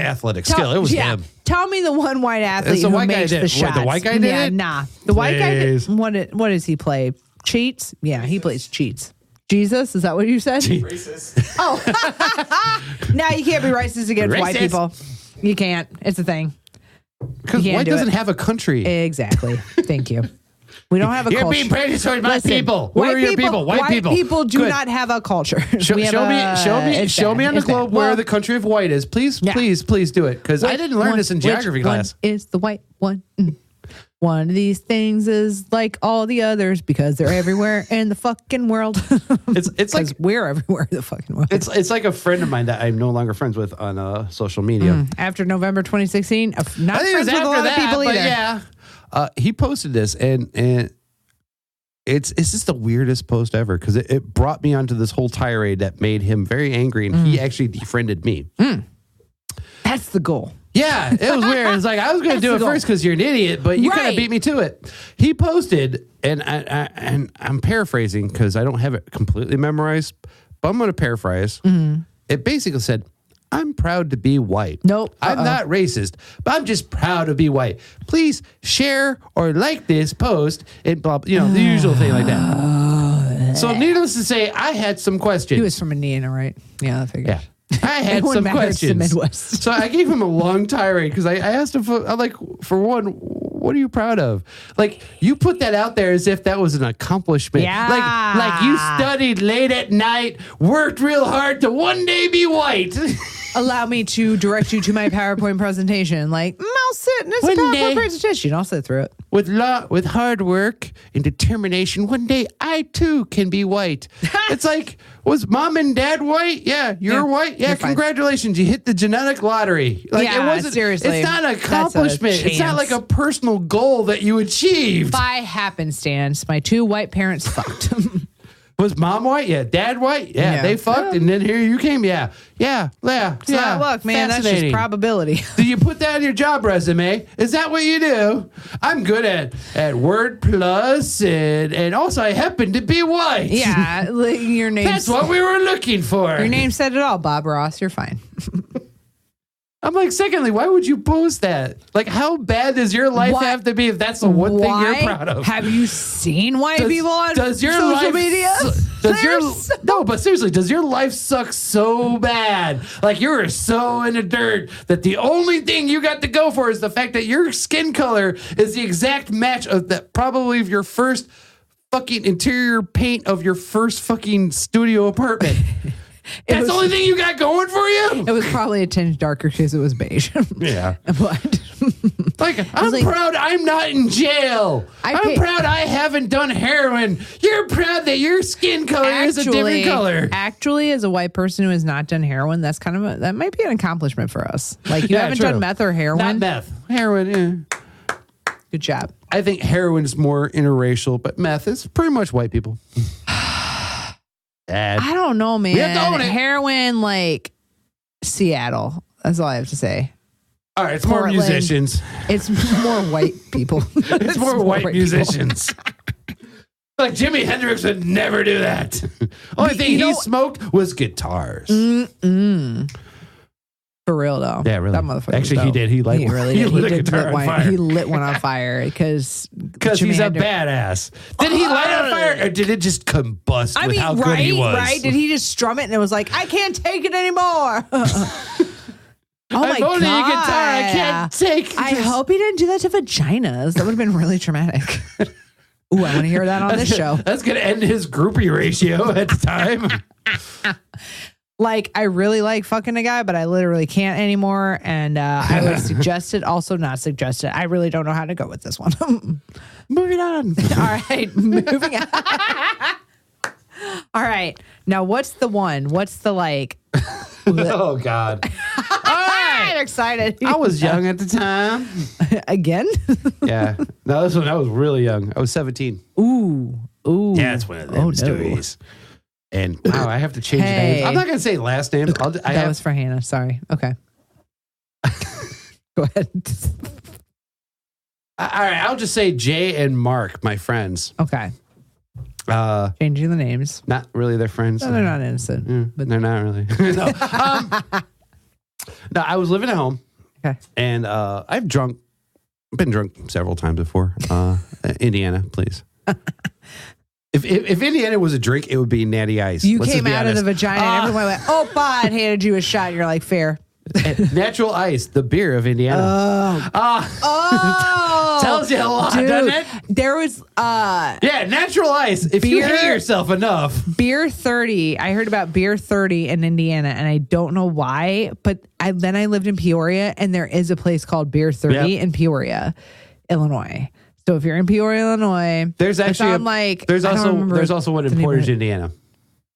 S2: athletic skill. It was him.
S1: Tell me the one white athlete who makes the shots.
S2: The white guy did it?
S1: Nah. The white guy did. What does he play? Cheats? Yeah, he plays cheats. Jesus, is that what you said?
S2: Racist.
S1: Oh, now you can't be racist against white people. You can't. It's a thing.
S2: Because white doesn't have a country.
S1: Exactly. Thank you. We don't have a culture.
S2: You're being prejudiced towards white people. Who are your people? White people.
S1: White people do not have a culture.
S2: Show me on the globe where the country of white is. Please do it. Because I didn't learn this in geography class.
S1: One is the white one. One of these things is like all the others because they're everywhere in the fucking world.
S2: It's like
S1: we're everywhere in the fucking world.
S2: It's like a friend of mine that I'm no longer friends with on social media.
S1: After November 2016, not friends with a lot of people either.
S2: Yeah, he posted this and it's just the weirdest post ever because it brought me onto this whole tirade that made him very angry and he actually defriended me.
S1: That's the goal.
S2: Yeah, it was weird. It's like, I was going to do it first because you're an idiot, but you kind of beat me to it. He posted, and I'm paraphrasing because I don't have it completely memorized, but I'm going to paraphrase. It basically said, I'm proud to be white.
S1: Nope.
S2: I'm not racist, but I'm just proud to be white. Please share or like this post and blah, the usual thing like that. So needless to say, I had some questions.
S1: He was from Indiana, right? Yeah, I figured.
S2: Yeah. I had some questions.
S1: Midwest.
S2: So I gave him a long tirade because I asked him, I'm like, for one, what are you proud of? Like, you put that out there as if that was an accomplishment.
S1: Yeah.
S2: Like you studied late at night, worked real hard to one day be white.
S1: Allow me to direct you to my PowerPoint presentation. Like, I'll sit and it's
S2: One
S1: a
S2: day-
S1: presentation. I'll sit through it.
S2: With hard work and determination, one day I too can be white. It's like, was mom and dad white? Yeah, you're white. Yeah,
S1: you're fine.
S2: Congratulations, you hit the genetic lottery. Like
S1: Yeah,
S2: it wasn't.
S1: seriously.
S2: It's not an
S1: That's a
S2: accomplishment. It's not
S1: chance.
S2: like a personal goal that you achieved.
S1: By happenstance, my 2 white parents fucked.
S2: Was mom white? Yeah. Dad white? Yeah.
S1: Yeah.
S2: They fucked, and then here you came. Yeah.
S1: So look, man, that's just probability.
S2: Do you put that on your job resume? Is that what you do? I'm good at word plus, and also I happen to be white.
S1: Yeah, your name.
S2: That's what we were looking for.
S1: Your name said it all, Bob Ross. You're fine.
S2: I'm like, secondly, why would you post that? Like, how bad does your life
S1: What?
S2: have to be if that's the one thing you're proud of?
S1: Have you seen white people on social media?
S2: No, but seriously, does your life suck so bad? Like you are so in the dirt that the only thing you got to go for is the fact that your skin color is the exact match of that probably of your first fucking interior paint of your first fucking studio apartment. That's the only thing you got going for you?
S1: It was probably a tinge darker because it was beige.
S2: Yeah.
S1: But
S2: like, I'm proud I'm not in jail. I'm proud I haven't done heroin. You're proud that your skin color is a different color.
S1: Actually, as a white person who has not done heroin, that's kind of that might be an accomplishment for us. Like you haven't
S2: true.
S1: done meth or heroin.
S2: Not meth. Heroin, yeah.
S1: Good job.
S2: I think heroin is more interracial, but meth is pretty much white people.
S1: I don't know, man.
S2: We have to own it.
S1: Heroin, like Seattle. That's all I have to say.
S2: All right, it's
S1: Portland.
S2: more musicians.
S1: It's more white people.
S2: It's more white musicians. Like Jimi Hendrix would never do that. Only thing he smoked was guitars.
S1: For real though.
S2: Yeah, really.
S1: That motherfucker.
S2: Actually, he did. He lit a guitar on fire.
S1: He lit one on fire because
S2: he's a badass. Did he light it on fire, or did it just combust with how good he was?
S1: Right? Did he just strum it and it was like, I can't take it anymore? Oh my
S2: I'm owning
S1: God.
S2: a guitar. I can't take
S1: I
S2: this.
S1: hope he didn't do that to vaginas. That would have been really traumatic. Ooh, I want to hear that on this show.
S2: That's going to end his groupie ratio at the time.
S1: Like, I really like fucking a guy, but I literally can't anymore. And I would suggest it, also not suggest it. I really don't know how to go with this one.
S2: Moving on.
S1: All right, moving on. All right. Now, what's the one? What's the like?
S2: Oh, God.
S1: I'm excited.
S2: I was young at the time.
S1: Again?
S2: Yeah. No, this one, I was really young. I was 17.
S1: Ooh.
S2: Yeah, it's one of them stories. And wow, I have to change names. I'm not going to say last names.
S1: That was for Hannah. Sorry. Okay. Go ahead.
S2: All right. I'll just say Jay and Mark, my friends.
S1: Okay. Changing the names.
S2: Not really their friends.
S1: No, they're not innocent.
S2: But they're not really. No. No, I was living at home.
S1: Okay.
S2: And I've been drunk several times before. Indiana, please. If Indiana was a drink, it would be Natty Ice.
S1: You
S2: Let's
S1: came
S2: just be
S1: out of the
S2: honest.
S1: vagina and everyone went, oh, God, handed you a shot. And you're like, fair.
S2: Natural Ice, the beer of Indiana.
S1: Oh.
S2: Tells you a lot,
S1: Dude,
S2: doesn't it?
S1: There was
S2: Yeah, Natural Ice. If you hate yourself enough.
S1: Beer 30. I heard about Beer 30 in Indiana, and I don't know why, but then I lived in Peoria, and there is a place called Beer 30 in Peoria, Illinois. So if you're in Peoria, Illinois,
S2: there's actually there's also one in Portage, Indiana.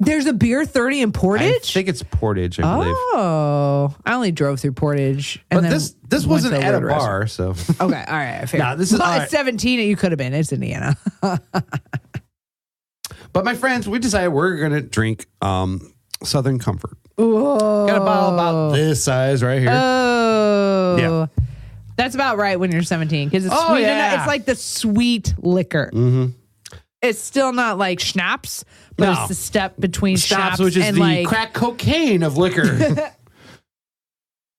S1: There's a Beer 30 in Portage?
S2: I think it's Portage, I believe.
S1: Oh, I only drove through Portage. And
S2: but this wasn't at a bar, so.
S1: Okay, all right, fair.
S2: Nah, this is
S1: at 17, you could have been. It's Indiana.
S2: But my friends, we decided we're going to drink Southern Comfort.
S1: Whoa.
S2: Got a bottle about this size right here.
S1: Oh.
S2: Yeah.
S1: That's about right when you're 17 because it's sweet.
S2: Yeah.
S1: It's like the sweet liquor.
S2: Mm-hmm.
S1: It's still not like schnapps, but it's the step between schnapps,
S2: which is
S1: and
S2: the
S1: like
S2: crack cocaine of liquor.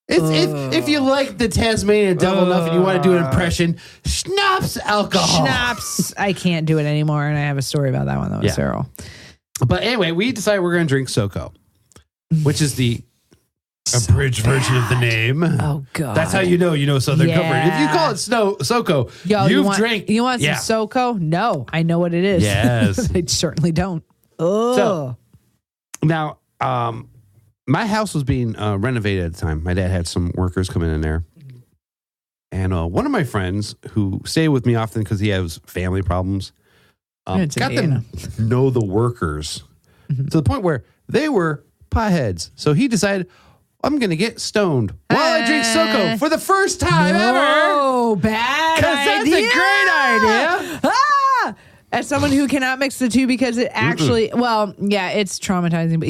S2: If you like the Tasmanian devil enough and you want to do an impression, schnapps alcohol.
S1: Schnapps. I can't do it anymore, and I have a story about that one though, Cyril.
S2: But anyway, we decided we're going to drink SoCo, which is the abridged version of the name.
S1: Oh God,
S2: that's how you know Southern Comfort. If you call it SoCo, you've drank.
S1: You want some SoCo? No, I know what it is.
S2: Yes,
S1: I certainly don't. Oh,
S2: so now, my house was being renovated at the time. My dad had some workers coming in there, And one of my friends who stayed with me often because he has family problems, got them know the workers to the point where they were potheads. So he decided, I'm going to get stoned while I drink SoCo for the first time ever.
S1: Oh, bad idea.
S2: Because that's a great idea.
S1: As someone who cannot mix the two because it actually, it's traumatizing, but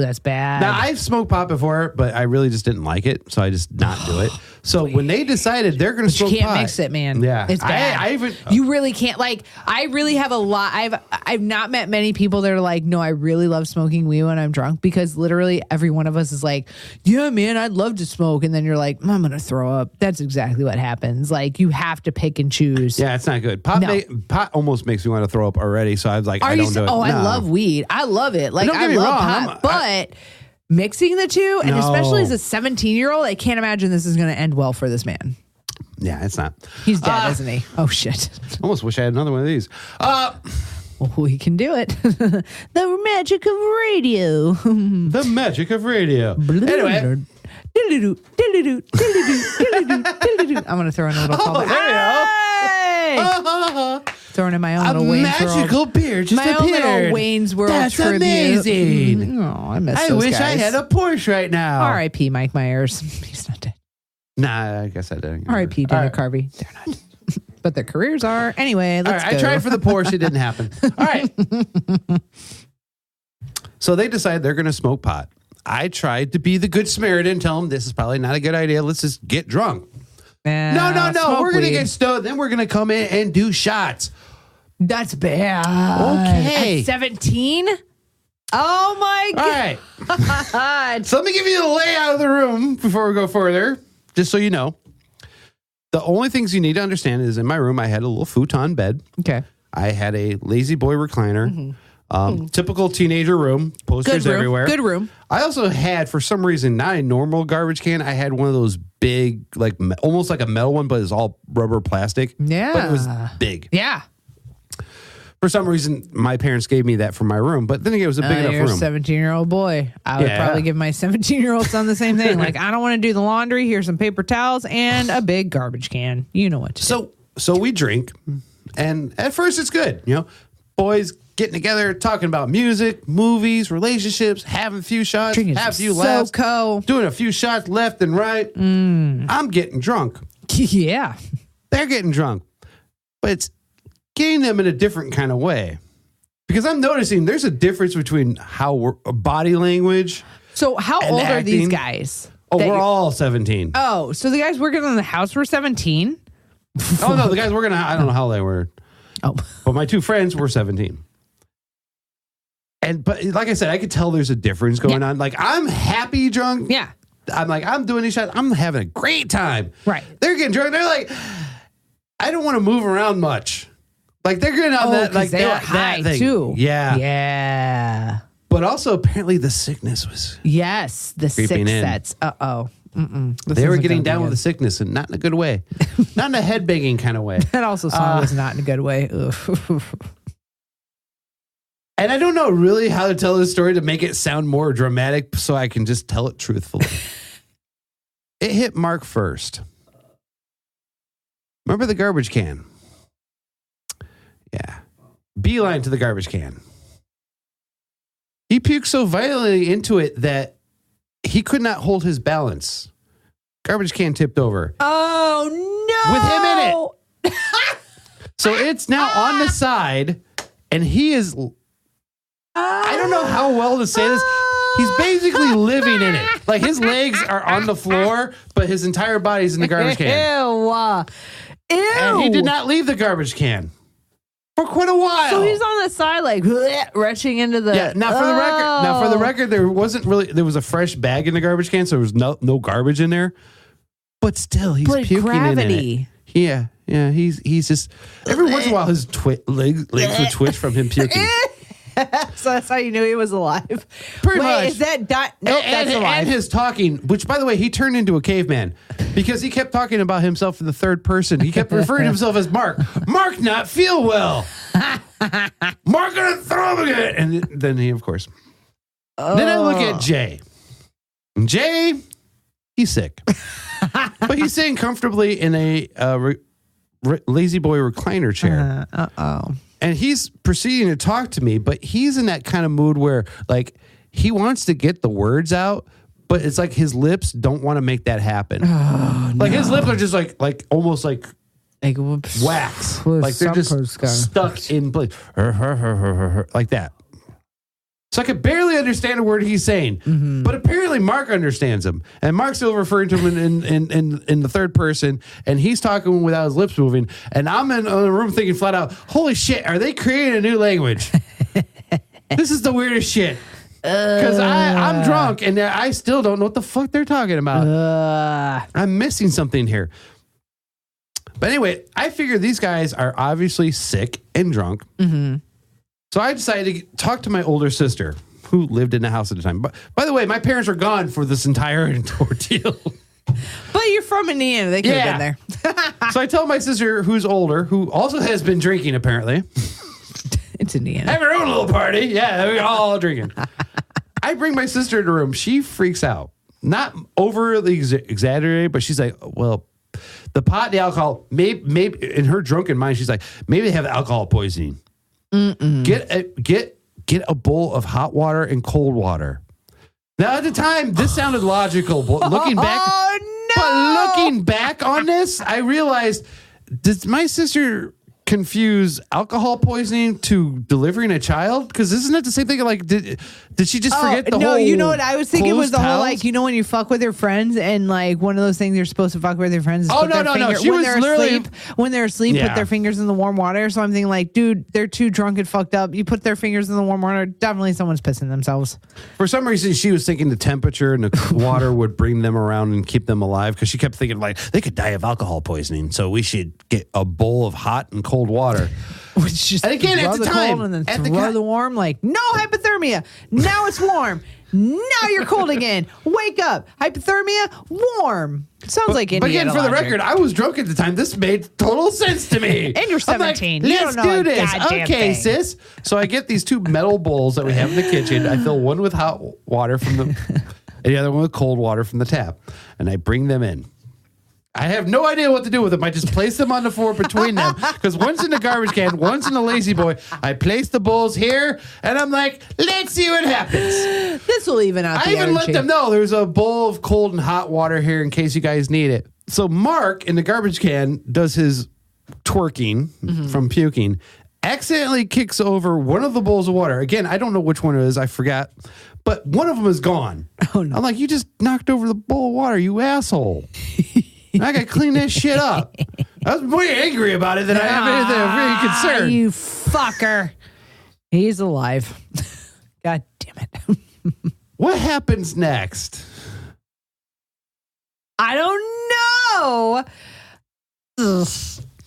S1: that's bad.
S2: Now, I've smoked pot before, but I really just didn't like it, so I just not do it. So when they decided they're going to smoke pot.
S1: You can't mix it, man.
S2: Yeah.
S1: It's bad. You really can't. Like, I really have a lot. I've not met many people that are like, no, I really love smoking weed when I'm drunk, because literally every one of us is like, yeah, man, I'd love to smoke. And then you're like, I'm going to throw up. That's exactly what happens. Like, you have to pick and choose.
S2: Yeah, it's not good. Pot almost makes me want to throw up already, so I was like, I don't do it.
S1: Oh, no. I love weed. I love it. Like, I love pot, but mixing the two, and especially as a 17-year-old, I can't imagine this is going to end well for this man.
S2: Yeah, it's not.
S1: He's dead, isn't he? Oh, shit.
S2: Almost wish I had another one of these.
S1: Well, he can do it. The magic of radio.
S2: The magic of radio. Anyway.
S1: I'm going to throw in a little callback.
S2: There you go.
S1: Throwing in my own little Wayne's World.
S2: A magical beer just appeared.
S1: My own little Wayne's World
S2: That's
S1: tribute.
S2: Amazing.
S1: Oh, I miss those
S2: wish
S1: guys.
S2: I had a Porsche right now.
S1: R.I.P. Mike Myers. He's not dead.
S2: Nah, I guess I didn't.
S1: R.I.P. Dana Carvey. They're not. But their careers are. Anyway, let's go.
S2: I tried for the Porsche. It didn't happen. All right. So they decided they're going to smoke pot. I tried to be the good Samaritan, tell them this is probably not a good idea. Let's just get drunk. No. We're going to get stoned. Then we're going to come in and do shots.
S1: That's bad.
S2: Okay.
S1: At 17? Oh, my God.
S2: All right. So let me give you the layout of the room before we go further, just so you know. The only things you need to understand is in my room, I had a little futon bed.
S1: Okay.
S2: I had a lazy boy recliner. Typical teenager room, posters everywhere.
S1: Good room.
S2: I also had, for some reason, not a normal garbage can. I had one of those big, like almost like a metal one, but it's all rubber plastic.
S1: Yeah.
S2: But it was big.
S1: Yeah.
S2: For some reason, my parents gave me that for my room, but then again, it was a big enough
S1: you're
S2: room.
S1: A 17-year-old boy. I would probably give my 17-year-old son the same thing. Like, I don't want to do the laundry. Here's some paper towels and a big garbage can. You know what to do.
S2: So we drink, and at first it's good. You know, boys getting together, talking about music, movies, relationships, having a few shots,
S1: Drinking
S2: have a few laughs, doing a few shots left and right. I'm getting drunk.
S1: Yeah.
S2: They're getting drunk, but it's getting them in a different kind of way, because I'm noticing there's a difference between how body language.
S1: So how old are these guys?
S2: Oh, we're all 17.
S1: Oh, so the guys working on the house were 17?
S2: Oh, no, the guys working on, I don't know how they were.
S1: Oh,
S2: but my two friends were 17. But like I said, I could tell there's a difference going on. Like, I'm happy drunk.
S1: Yeah.
S2: I'm like, I'm doing these shots. I'm having a great time.
S1: Right.
S2: They're getting drunk. They're like, I don't want to move around much. Like, they're getting on that, like,
S1: they were high too.
S2: Yeah.
S1: Yeah.
S2: But also, apparently, the sickness was.
S1: Yes. The sick sets. Uh-oh.
S2: They were getting down with the sickness, and not in a good way. Not in a head-banging kind of way.
S1: That also song was not in a good way.
S2: And I don't know really how to tell this story to make it sound more dramatic, so I can just tell it truthfully. It hit Mark first. Remember the garbage can? Yeah. Beeline to the garbage can. He puked so violently into it that he could not hold his balance. Garbage can tipped over.
S1: Oh, no.
S2: With him in it. So it's now on the side, and he is... I don't know how well to say this. He's basically living in it. Like, his legs are on the floor, but his entire body's in the garbage can.
S1: Ew.
S2: And he did not leave the garbage can for quite a while.
S1: So he's on the side, like, retching into the...
S2: Yeah, now for the record, there was a fresh bag in the garbage can, so there was no garbage in there. But still, he's puking
S1: gravity.
S2: in it. Yeah, he's just... Every once in a while, his legs would twitch from him puking.
S1: So that's how you knew he was alive.
S2: Pretty much.
S1: Is that... Nope, that's alive.
S2: And his talking, which, by the way, he turned into a caveman because he kept talking about himself in the third person. He kept referring to himself as Mark. Mark not feel well. Mark gonna throw him again. And then he, of course. Then I look at Jay. And Jay, he's sick. But he's sitting comfortably in a lazy boy recliner chair. And he's proceeding to talk to me, but he's in that kind of mood where like he wants to get the words out, but it's like his lips don't want to make that happen. Like his lips are just like almost like wax. Like they're just stuck in place. Like that. So I could barely understand a word he's saying, but apparently Mark understands him, and Mark's still referring to him in the third person, and he's talking without his lips moving, and I'm in the room thinking flat out, "Holy shit! Are they creating a new language? This is the weirdest shit." Because I'm drunk and I still don't know what the fuck they're talking about. I'm missing something here. But anyway, I figure these guys are obviously sick and drunk. So I decided to talk to my older sister, who lived in the house at the time. But by the way, my parents were gone for this entire ordeal.
S1: But you're from Indiana. They could have been there.
S2: So I tell my sister, who's older, who also has been drinking, apparently.
S1: It's Indiana.
S2: Have her own little party. Yeah, we're all drinking. I bring my sister in the room. She freaks out. Not overly exaggerated, but she's like, well, the pot, the alcohol, maybe in her drunken mind, she's like, maybe they have alcohol poisoning. Get a bowl of hot water and cold water. Now at the time, this sounded logical, but looking back on this, I realized, did my sister confuse alcohol poisoning to delivering a child? Because isn't it the same thing? Like, did she just forget the whole? No,
S1: you know what I was thinking was the
S2: towels?
S1: whole, like, you know when you fuck with your friends and like one of those things you're supposed to fuck with your friends is
S2: no. She was literally
S1: when they're asleep, put their fingers in the warm water. So I'm thinking like, dude, they're too drunk and fucked up. You put their fingers in the warm water, definitely someone's pissing themselves.
S2: For some reason, she was thinking the temperature and the water would bring them around and keep them alive, because she kept thinking like they could die of alcohol poisoning. So we should get a bowl of hot and cold water.
S1: Which just
S2: and again, at the time,
S1: and then throw the warm, like, no hypothermia. Now it's warm. Now you're cold again. Wake up. Hypothermia, warm. Sounds like Indiana.
S2: But again, for the
S1: logic.
S2: record, I was drunk at the time. This made total sense to me.
S1: And you're 17.
S2: Like, let's do this. Okay, sis. So I get these two metal bowls that we have in the kitchen. I fill one with hot water from and the other one with cold water from the tap. And I bring them in. I have no idea what to do with them. I just place them on the floor between them, because one's in the garbage can, one's in the lazy boy. I place the bowls here, and I'm like, let's see what happens.
S1: This will even out the
S2: I even let them know there's a bowl of cold and hot water here in case you guys need it. So Mark in the garbage can does his twerking from puking, accidentally kicks over one of the bowls of water. Again, I don't know which one it is. I forgot. But one of them is gone.
S1: Oh, no.
S2: I'm like, you just knocked over the bowl of water, you asshole. I got to clean that shit up. I was more angry about it than I have anything really concerned.
S1: You fucker. He's alive. God damn it.
S2: What happens next?
S1: I don't know. Ugh.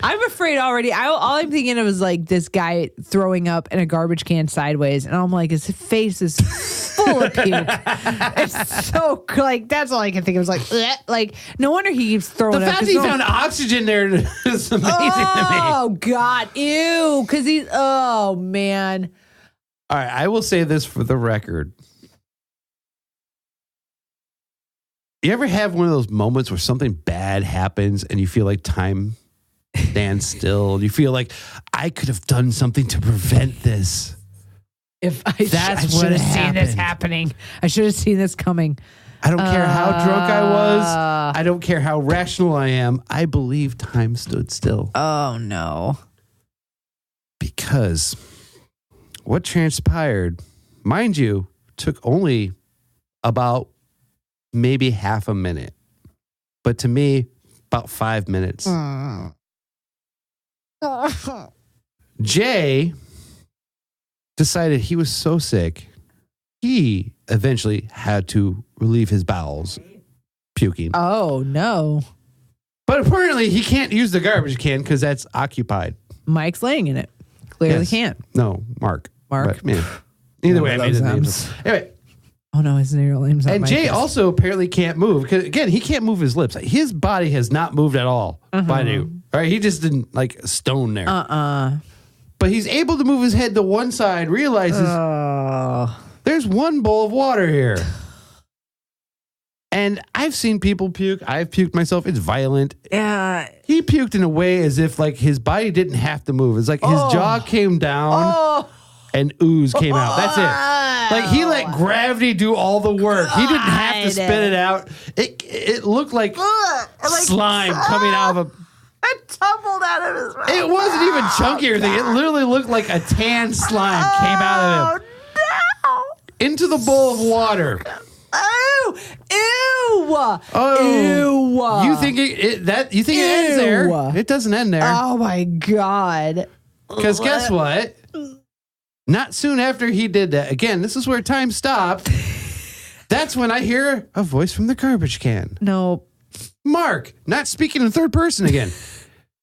S1: I'm afraid already. All I'm thinking of is like this guy throwing up in a garbage can sideways, and I'm like, his face is full of puke. It's so like that's all I can think of. Is like, bleh. Like no wonder he keeps throwing
S2: the
S1: up.
S2: The fact he found oxygen there is amazing to me.
S1: Oh God, ew! Because he's oh man.
S2: All right, I will say this for the record. You ever have one of those moments where something bad happens and you feel like time stands still? You feel like I could have done something to prevent this.
S1: If I should have seen this happening. I should have seen this coming.
S2: I don't care how drunk I was. I don't care how rational I am. I believe time stood still.
S1: Oh, no.
S2: Because what transpired, mind you, took only about maybe half a minute. But to me, about 5 minutes. Jay decided he was so sick, he eventually had to relieve his bowels, puking.
S1: Oh, no.
S2: But apparently he can't use the garbage can because that's occupied.
S1: Mike's laying in it. Clearly can't.
S2: No, Mark.
S1: But,
S2: man, either way, I made it. Anyway.
S1: Oh, no, his real name's not
S2: And
S1: Mike.
S2: Jay also apparently can't move. Because, again, he can't move his lips. His body has not moved at all. By new. Right? He just didn't, like, stone there. But he's able to move his head to one side, realizes there's one bowl of water here. And I've seen people puke. I've puked myself. It's violent.
S1: Yeah.
S2: He puked in a way as if like his body didn't have to move. It's like his jaw came down and ooze came out. That's it. Like he let gravity do all the work. He didn't have to spit it out. It looked like slime coming out of a...
S1: It tumbled out of his mouth.
S2: It wasn't even chunky or anything. It literally looked like a tan slime came out of him.
S1: No.
S2: Into the bowl of water.
S1: Oh, ew.
S2: Oh,
S1: Ew.
S2: You think it ends there? It doesn't end there.
S1: Oh my God.
S2: Because guess what? Not soon after he did that, again, this is where time stopped. That's when I hear a voice from the garbage can.
S1: No.
S2: Mark, not speaking in third person again.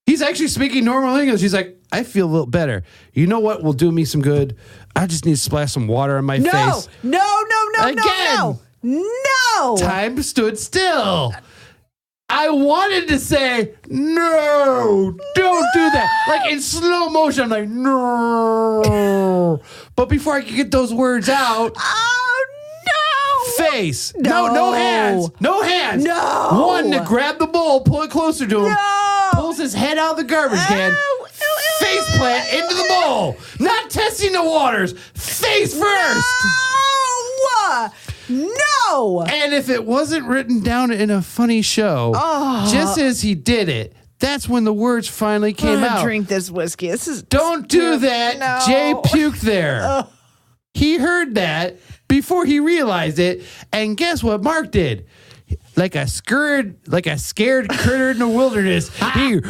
S2: He's actually speaking normal English. He's like, I feel a little better. You know what will do me some good? I just need to splash some water on my face.
S1: No.
S2: Again.
S1: No.
S2: Time stood still. I wanted to say, no, don't do that. Like in slow motion, I'm like, no. But before I could get those words out.
S1: Oh, no.
S2: Face. No hands. No hands.
S1: No.
S2: One to grab the bowl, pull it closer to him.
S1: No.
S2: Pulls his head out of the garbage can. Face plant into the bowl. Not testing the waters. Face first.
S1: No.
S2: And if it wasn't written down in a funny show, just as he did it, that's when the words finally came out.
S1: Drink this whiskey.
S2: Don't do that.
S1: No.
S2: Jay puked there. He heard that before he realized it. And guess what Mark did? Like a scared critter in the wilderness, he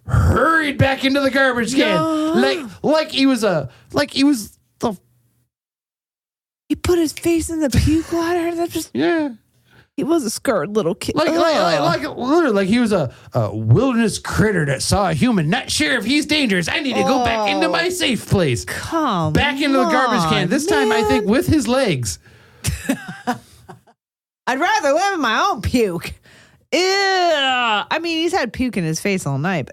S2: hurried back into the garbage can. Like he was the
S1: He put his face in the puke water. That just He was a scared little kid.
S2: Literally, like he was a wilderness critter that saw a human. Not sure if he's dangerous. I need to go back into my safe place. Back into the garbage can. This time, I think with his legs.
S1: I'd rather live in my own puke. Ew. I mean, he's had puke in his face all night.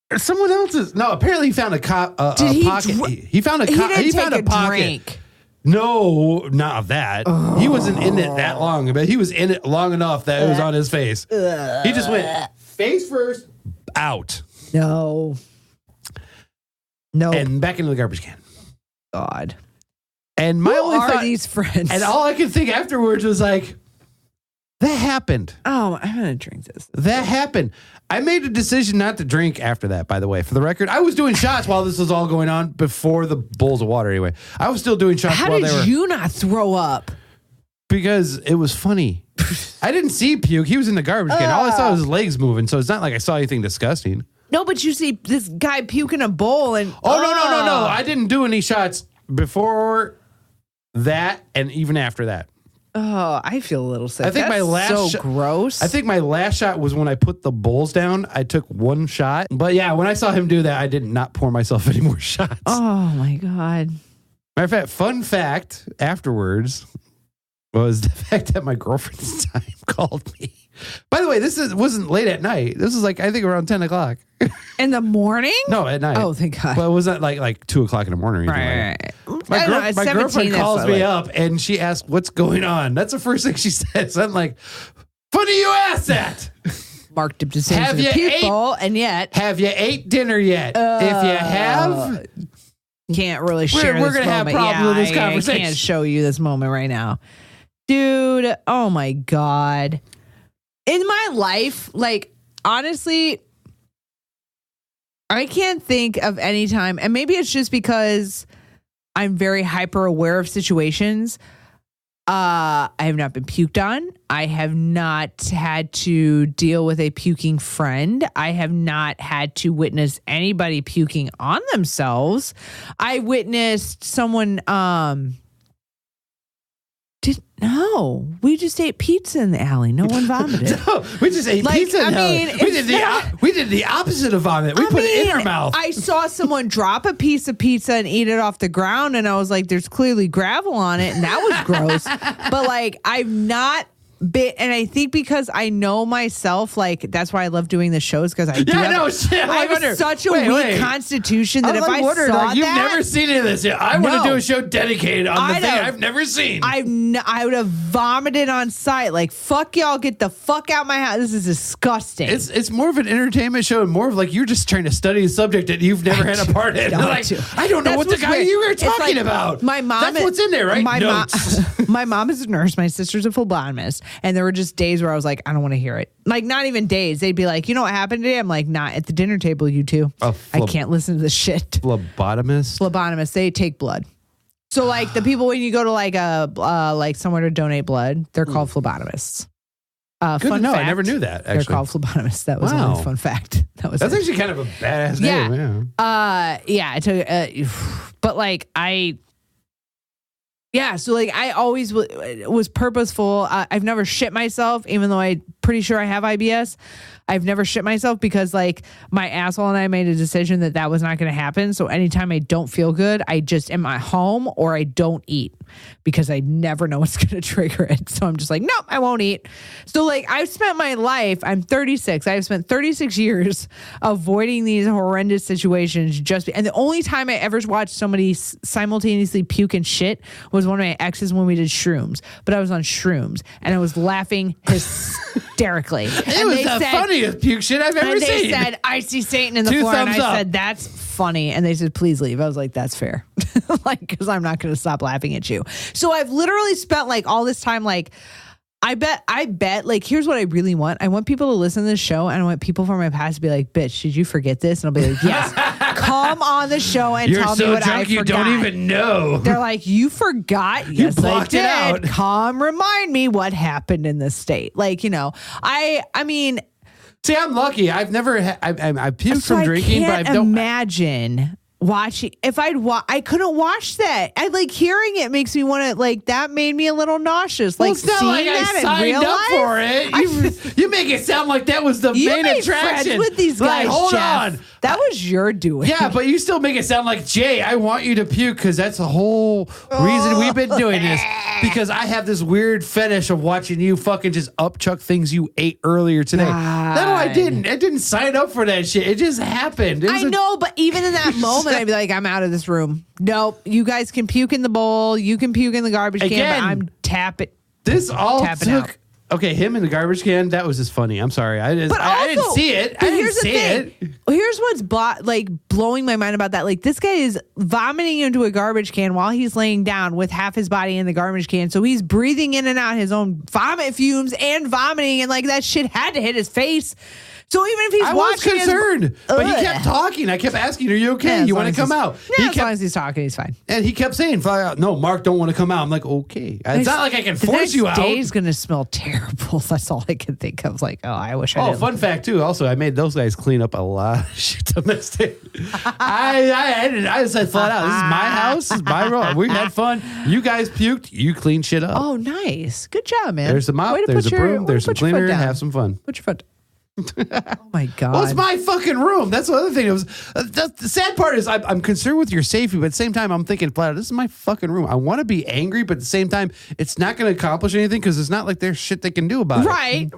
S1: But
S2: someone else's. No, apparently he found a pocket. He found a pocket.
S1: Drink.
S2: No, not that. He wasn't in it that long, but he was in it long enough that it was on his face. He just went face first, out.
S1: No.
S2: And back into the garbage can.
S1: God.
S2: And my only thought,
S1: these friends?
S2: And all I could think afterwards was like, that happened.
S1: Oh, I'm going to drink this.
S2: That happened. I made a decision not to drink after that, by the way. For the record, I was doing shots while this was all going on before the bowls of water anyway. I was still doing shots while they were...
S1: How did you not throw up?
S2: Because it was funny. I didn't see puke. He was in the garbage can. All I saw was his legs moving, so it's not like I saw anything disgusting.
S1: No, but you see this guy puke in a bowl and...
S2: Oh, no. I didn't do any shots before that and even after that.
S1: Oh, I feel a little sick.
S2: I think
S1: That's so gross.
S2: I think my last shot was when I put the bowls down. I took one shot. But yeah, when I saw him do that, I did not pour myself any more shots.
S1: Oh, my God.
S2: Matter of fact, fun fact afterwards was the fact that my girlfriend this time called me. By the way, wasn't late at night. This was like, I think around 10 o'clock.
S1: In the morning?
S2: No, at night.
S1: Oh, thank God.
S2: But it wasn't like 2 o'clock in the morning or anything.
S1: Right.
S2: My girlfriend calls me up and she asks, what's going on? That's the first thing she says. I'm like, funny you asked that.
S1: Mark dipped his hands in the puke bowl, and yet...
S2: Have you ate dinner yet? If you have...
S1: Can't really share
S2: We're going to have problems with this conversation.
S1: I can't show you this moment right now. Dude, oh my God. In my life, like, honestly... I can't think of any time, and maybe it's just because I'm very hyper aware of situations. I have not been puked on. I have not had to deal with a puking friend. I have not had to witness anybody puking on themselves. I witnessed someone, we just ate pizza in the alley. No one vomited.
S2: No, we just ate pizza in the alley. We did the opposite of vomit. We put it in our mouth.
S1: I saw someone drop a piece of pizza and eat it off the ground, and I was like, there's clearly gravel on it, and that was gross. But like, I've not And I think because I know myself, like that's why I love doing the shows because I have such a weak constitution that if I saw
S2: you've never seen any of this yet. I want to do a show dedicated on the thing I've never seen.
S1: I would have vomited on site. Like fuck y'all, get the fuck out my house. This is disgusting.
S2: It's more of an entertainment show and more of like you're just trying to study a subject that you've never had a part in. Like, I don't know what the guy you were talking about.
S1: My mom,
S2: that's what's in there, right?
S1: My mom is a nurse. My sister's a phlebotomist, and there were just days where I was like, I don't want to hear it. Like, not even days. They'd be like, you know what happened today? I'm like, not at the dinner table, you two. I can't listen to this shit.
S2: Phlebotomist?
S1: They take blood. So, like, the people, when you go to, like, like somewhere to donate blood, they're called phlebotomists.
S2: Good to know. I never knew that, actually.
S1: They're called phlebotomists. That was a fun fact.
S2: That's actually kind of a badass name.
S1: Yeah. But, like, so like I always was purposeful. I've never shit myself, even though I'm pretty sure I have IBS. I've never shit myself because like my asshole and I made a decision that was not going to happen. So anytime I don't feel good, I just am at home or I don't eat because I never know what's going to trigger it. So I'm just like, nope, I won't eat. So like I've spent my life, I'm 36. I've spent 36 years avoiding these horrendous situations and the only time I ever watched somebody simultaneously puke and shit was one of my exes when we did shrooms. But I was on shrooms and I was laughing hysterically.
S2: It was the funniest puke shit I've ever seen.
S1: And they said, I see Satan in the floor. And I said, that's funny. And they said, please leave. I was like, that's fair. Like, because I'm not going to stop laughing at you. So I've literally spent like all this time, like, I bet, like, here's what I really want. I want people to listen to this show and I want people from my past to be like, bitch, did you forget this? And I'll be like, yes, come on the show and tell me what I forgot.
S2: You don't even know.
S1: They're like, you forgot? Yes,
S2: you blocked it out.
S1: Come remind me what happened in the state. Like, you know, I mean...
S2: See, I'm lucky. I've never I puked from drinking, but I don't
S1: imagine watching. If I couldn't watch that. I like hearing it makes me want to like. That made me a little nauseous.
S2: Well,
S1: like
S2: it's not
S1: seeing
S2: like
S1: that
S2: I signed
S1: in real
S2: up
S1: life.
S2: for it. You make it sound like that was the main attraction.
S1: With these guys,
S2: like, hold
S1: Jeff.
S2: on.
S1: That was your doing.
S2: Yeah, but you still make it sound like, Jay, I want you to puke because that's the whole reason we've been doing this. Because I have this weird fetish of watching you fucking just upchuck things you ate earlier today.
S1: God.
S2: No, I didn't. I didn't sign up for that shit. It just happened.
S1: I know, but even in that moment, I'd be like, I'm out of this room. Nope. You guys can puke in the bowl. You can puke in the garbage can, but I'm tapping.
S2: This all
S1: tapping
S2: took...
S1: out.
S2: Okay, him in the garbage can, that was just funny. I'm sorry. I didn't see it. I didn't see it.
S1: Here's what's blowing my mind about that. Like, this guy is vomiting into a garbage can while he's laying down with half his body in the garbage can. So he's breathing in and out his own vomit fumes and vomiting. And, like, that shit had to hit his face. So even if he's watching,
S2: I was concerned, but he kept talking. I kept asking, "Are you okay? You want to come out?"
S1: As long as he's talking, he's fine.
S2: And he kept saying, "Fly out." No, Mark don't want to come out. I'm like, okay. It's not like I can force you out.
S1: The day's gonna smell terrible. That's all I can think of. Like, oh, I wish I didn't.
S2: Oh, fun fact too. Also, I made those guys clean up a lot of shit on this day. I said flat out, this is my house. This is my role. We had fun. You guys puked. You cleaned shit up.
S1: Oh, nice. Good job, man.
S2: There's a mop. There's a broom. There's some cleaner. Have some fun.
S1: Put your foot. Oh my God.
S2: Well, it's my fucking room. That's the other thing. It was the sad part is I'm concerned with your safety, but at the same time I'm thinking, flat out, this is my fucking room. I want to be angry, but at the same time it's not going to accomplish anything because it's not like there's shit they can do about it.
S1: Right.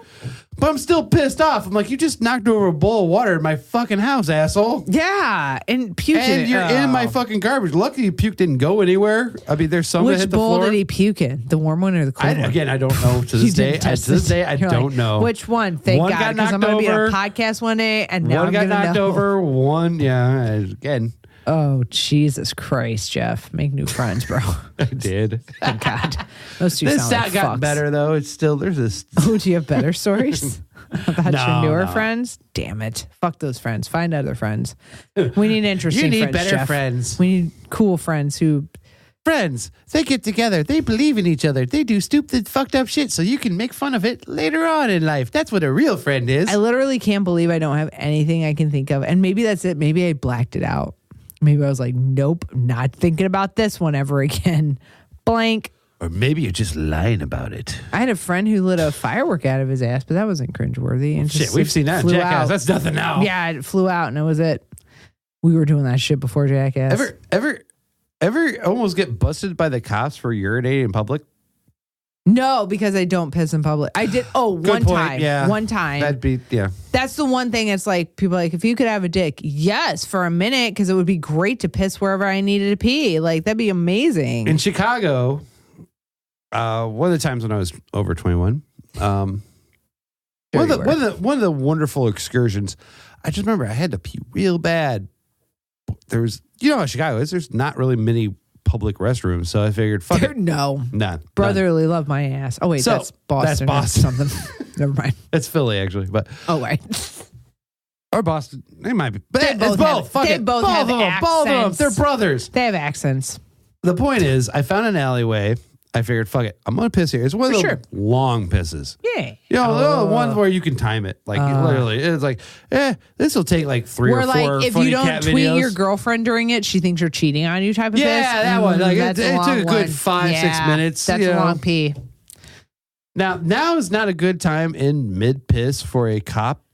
S2: But I'm still pissed off. I'm like, you just knocked over a bowl of water in my fucking house, asshole.
S1: Yeah, and puked.
S2: And you're in my fucking garbage. Luckily, puke didn't go anywhere. I mean, there's some that hit the floor.
S1: Which bowl did he puke in? The warm one or the cold one?
S2: Again, I don't know. To this day, I don't know.
S1: Which one? Thank God, because I'm going to be on a podcast one day, and now I'm going to know. One got knocked over.
S2: One, yeah, again.
S1: Oh, Jesus Christ, Jeff. Make new friends, bro.
S2: I did.
S1: Thank God. Those two
S2: this
S1: sound like
S2: got
S1: fucks.
S2: better, though. It's still, there's this.
S1: Oh, do you have better stories about your newer friends? Damn it. Fuck those friends. Find other friends. We need interesting friends,
S2: You need better
S1: Jeff.
S2: friends.
S1: We need cool friends who...
S2: Friends, they get together. They believe in each other. They do stupid, fucked up shit so you can make fun of it later on in life. That's what a real friend is.
S1: I literally can't believe I don't have anything I can think of. And maybe that's it. Maybe I blacked it out. Maybe I was like, nope, not thinking about this one ever again. Blank.
S2: Or maybe you're just lying about it.
S1: I had a friend who lit a firework out of his ass, but that wasn't cringeworthy. And
S2: shit, we've seen that in Jackass. That's nothing now.
S1: Yeah, it flew out and it was it. We were doing that shit before Jackass.
S2: Ever almost get busted by the cops for urinating in public?
S1: No, because I don't piss in public. I did. Oh, one time.
S2: Yeah.
S1: One time.
S2: That'd be, yeah.
S1: That's the one thing. It's like people are like, if you could have a dick, yes, for a minute, because it would be great to piss wherever I needed to pee. Like, that'd be amazing.
S2: In Chicago, one of the times when I was over 21, one of the wonderful excursions, I just remember I had to pee real bad. There's, you know how Chicago is. There's not really many public restrooms, so I figured, fuck it.
S1: No.
S2: None.
S1: Brotherly love my ass. Oh, wait,
S2: So,
S1: that's Boston.
S2: that's
S1: or something. Never mind.
S2: That's Philly, actually, but
S1: Oh, right.
S2: or Boston. They might be.
S1: They both have-
S2: Fuck
S1: they
S2: it.
S1: both have
S2: of them. Both of them.
S1: accents.
S2: They're brothers.
S1: They have accents.
S2: The point is, I found an alleyway. I figured, fuck it. I'm going to piss here. It's one of
S1: For
S2: the
S1: sure.
S2: long pisses.
S1: Yeah.
S2: You know, the ones where you can time it. Like, literally. It's like, this will take like 3
S1: Where
S2: or 4
S1: like if
S2: funny
S1: you don't
S2: cat
S1: tweet
S2: videos.
S1: your girlfriend during it, she thinks you're cheating on you type of piss.
S2: Yeah, that one. Like,
S1: That's
S2: it
S1: a long
S2: took a good
S1: one.
S2: 5-6 minutes.
S1: That's
S2: you
S1: a
S2: know.
S1: long pee.
S2: Now is not a good time in mid piss for a cop.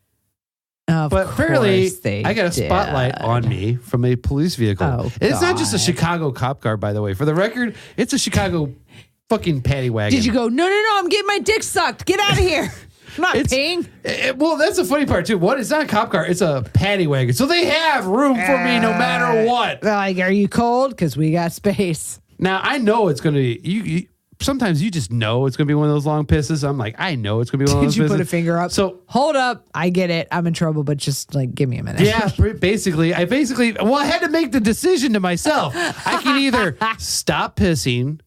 S1: Of
S2: But apparently,
S1: course they
S2: I got a spotlight
S1: did.
S2: on me from a police vehicle.
S1: Oh,
S2: And it's not just a
S1: God.
S2: Chicago cop car, by the way. For the record, it's a Chicago fucking paddy wagon.
S1: Did you go, no, I'm getting my dick sucked. Get out of here. I'm not
S2: It's-
S1: peeing.
S2: Well, that's the funny part, too. One, it's not a cop car. It's a paddy wagon. So they have room for me no matter what.
S1: They're like, are you cold? Because we got space.
S2: Now, I know it's going to be... You sometimes you just know it's going to be one of those long pisses. I'm like, I know it's going to be one of
S1: Did
S2: those pisses.
S1: you put a finger up?
S2: So...
S1: Hold up. I get it. I'm in trouble, but just like, give me a minute.
S2: Yeah, basically, I had to make the decision to myself. I can either stop pissing,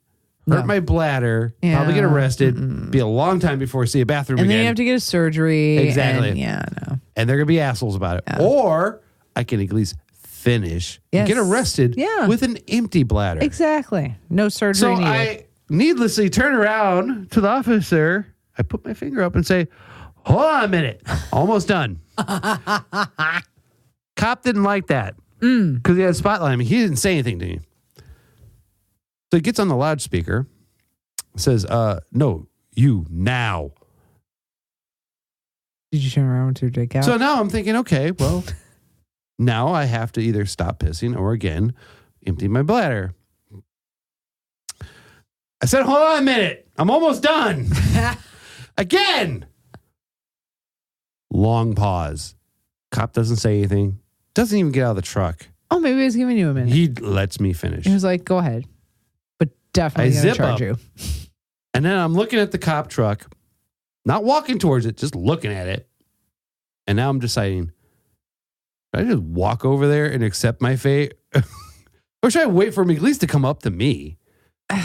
S2: hurt my bladder,
S1: Yeah.
S2: probably get arrested, be a long time before I see a bathroom
S1: And
S2: again.
S1: then you have to get a surgery.
S2: Exactly.
S1: And, yeah, no.
S2: And they're going to be assholes about it.
S1: Yeah.
S2: Or I can at least finish and
S1: Yes.
S2: get arrested
S1: Yeah.
S2: with an empty bladder.
S1: Exactly. No surgery
S2: So
S1: needed.
S2: I needlessly turn around to the officer. I put my finger up and say, hold on a minute. Almost done. Cop didn't like that because he had a spotlight on me. He didn't say anything to me. So he gets on the loudspeaker, says, no, you now.
S1: Did you turn around with your dick out?
S2: So now I'm thinking, okay, well, now I have to either stop pissing or again, empty my bladder. I said, hold on a minute. I'm almost done. Again. Long pause. Cop doesn't say anything. Doesn't even get out of the truck.
S1: Oh, maybe he was giving you a minute.
S2: He lets me finish.
S1: He was like, go ahead. But definitely
S2: I
S1: going to
S2: zip
S1: charge
S2: up.
S1: you.
S2: And then I'm looking at the cop truck, not walking towards it, just looking at it. And now I'm deciding, should I just walk over there and accept my fate? Or should I wait for him at least to come up to me? And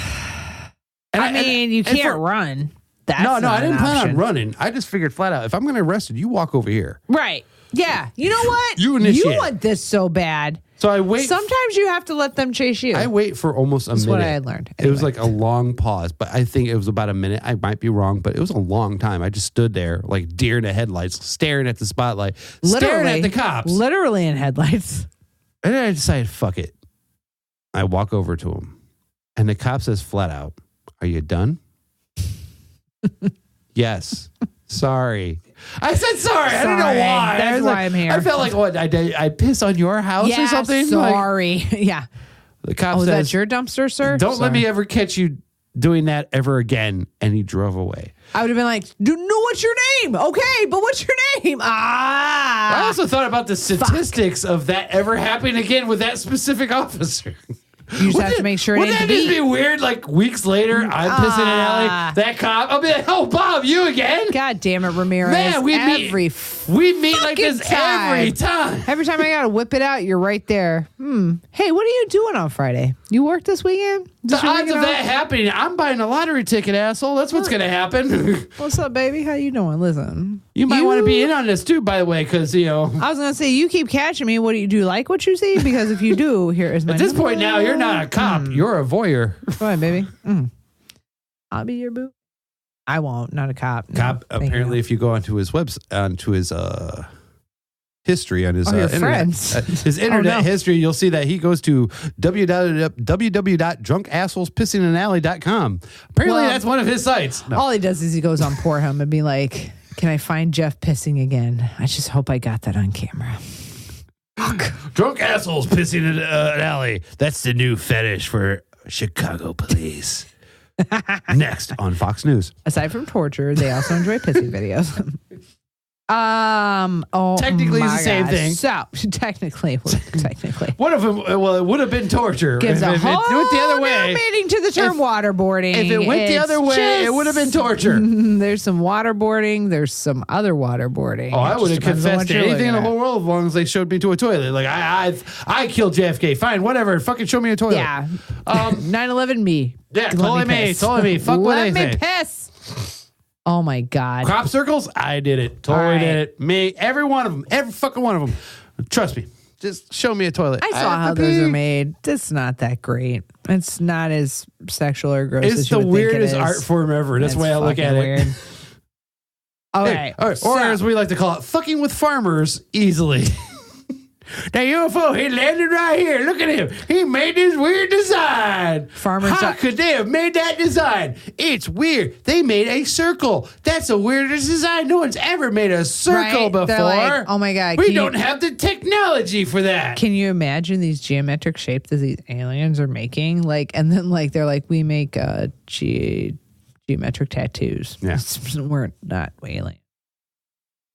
S1: I mean, you can't run. That's
S2: No,
S1: not
S2: I didn't
S1: an
S2: plan
S1: option.
S2: on running. I just figured flat out, if I'm going to arrest you, you walk over here.
S1: Right. Yeah. You know what?
S2: You initiate.
S1: You want this so bad.
S2: So I wait.
S1: Sometimes you have to let them chase you.
S2: I wait for almost a
S1: That's
S2: minute.
S1: what I had learned.
S2: It was
S1: Anyway.
S2: like a long pause, but I think it was about a minute. I might be wrong, but it was a long time. I just stood there like deer in the headlights, staring at the spotlight, staring at the cops.
S1: Literally in headlights.
S2: And then I decided, fuck it. I walk over to him, and the cop says flat out, "Are you done?" Yes. Sorry. I said sorry. I don't know
S1: Sorry.
S2: why.
S1: That's
S2: I was
S1: why
S2: like-
S1: I'm here.
S2: I felt like, what, I piss on your house or something? Like,
S1: Sorry. Yeah.
S2: the cop
S1: Oh, is
S2: says,
S1: that your dumpster, sir?
S2: don't let
S1: Sorry.
S2: me ever catch you doing that ever again. And he drove away.
S1: I would have been like, no, what's your name? Okay, but what's your name?
S2: I also thought about the statistics of that ever happening again with that specific officer.
S1: You just have to make sure it
S2: Wouldn't
S1: ain't
S2: that just
S1: beat.
S2: be weird? Like weeks later, I'm pissing in an alley. That cop, I'll be like, "Oh, Bob, you again?"
S1: God damn it, Ramirez.
S2: Man, we meet like this every time.
S1: Every time I gotta whip it out, you're right there. Hey, what are you doing on Friday? You work this weekend?
S2: The
S1: Just your
S2: odds of
S1: weekend
S2: that
S1: off?
S2: happening, I'm buying a lottery ticket, asshole. That's what's going to happen.
S1: What's up, baby? How you doing? Listen,
S2: You might want to be in on this too, by the way, because
S1: I was gonna say you keep catching me. What do you like? What you see? Because if you do, here is my.
S2: at this
S1: number.
S2: point now, you're not a cop. You're a voyeur.
S1: Go ahead, baby. I'll be your boo. I won't. Not a cop. No,
S2: Cop.
S1: thank you.
S2: Apparently, if you go onto his onto his history on his
S1: your
S2: internet,
S1: friends.
S2: his internet
S1: no.
S2: history, you'll see that he goes to www.drunkassholespissinginaalley.com. Apparently,
S1: Well,
S2: that's one of his sites. No.
S1: All he does is he goes on Pornhub and be like, "Can I find Jeff pissing again? I just hope I got that on camera."
S2: Drunk assholes pissing in an alley. That's the new fetish for Chicago police. Next on Fox News.
S1: Aside from torture, they also enjoy pissy videos.
S2: Technically, it's the same thing.
S1: So technically,
S2: One of them, well, it would have been torture.
S1: Gives
S2: if
S1: a
S2: it
S1: whole
S2: went the other way.
S1: meaning to the term waterboarding.
S2: If it went the other way, it would have been torture.
S1: There's some waterboarding. There's some other waterboarding.
S2: Oh, I would have confessed to anything in the whole world as long as they showed me to a toilet. Like I killed JFK. Fine, whatever. Fucking show me a toilet.
S1: Yeah. 9/11 me.
S2: Yeah, totally me. Fuck with anything.
S1: Let me piss. Oh my God.
S2: Crop circles? I did it. Totally did it. Me. Every one of them. Every fucking one of them. Trust me. Just show me a toilet.
S1: I saw how those are made. It's not that great. It's not as sexual or gross as
S2: It's
S1: you
S2: the
S1: would think it
S2: weirdest
S1: is.
S2: art form ever. That's the way I look at it.
S1: Okay.
S2: Hey, or as we like to call it, fucking with farmers easily. That UFO, he landed right here. Look at him. He made this weird design. How could they have made that design? It's weird. They made a circle. That's the weirdest design. No one's ever made a circle before.
S1: Like, oh my God.
S2: We don't have the technology for that.
S1: Can you imagine these geometric shapes that these aliens are making? Like, and then like they're like, we make geometric tattoos.
S2: Yeah.
S1: We're not aliens.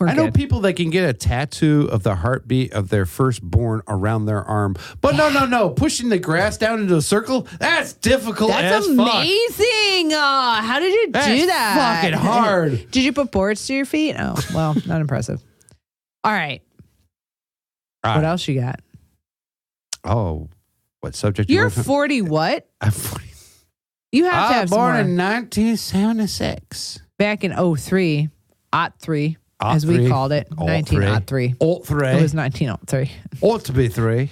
S2: I know people that can get a tattoo of the heartbeat of their firstborn around their arm. But no. Pushing the grass down into a circle, that's difficult
S1: That's
S2: as fuck.
S1: amazing. How did you do that?
S2: Fucking hard.
S1: Did you put boards to your feet? Oh, well, not impressive. All right. What else you got?
S2: Oh, what subject?
S1: You're 40 what?
S2: I'm 40.
S1: You have to have some
S2: born
S1: more.
S2: in 1976.
S1: Back in 03, '03. As we called it, 1903.
S2: '03.
S1: It was 1903.
S2: Ought to be 3.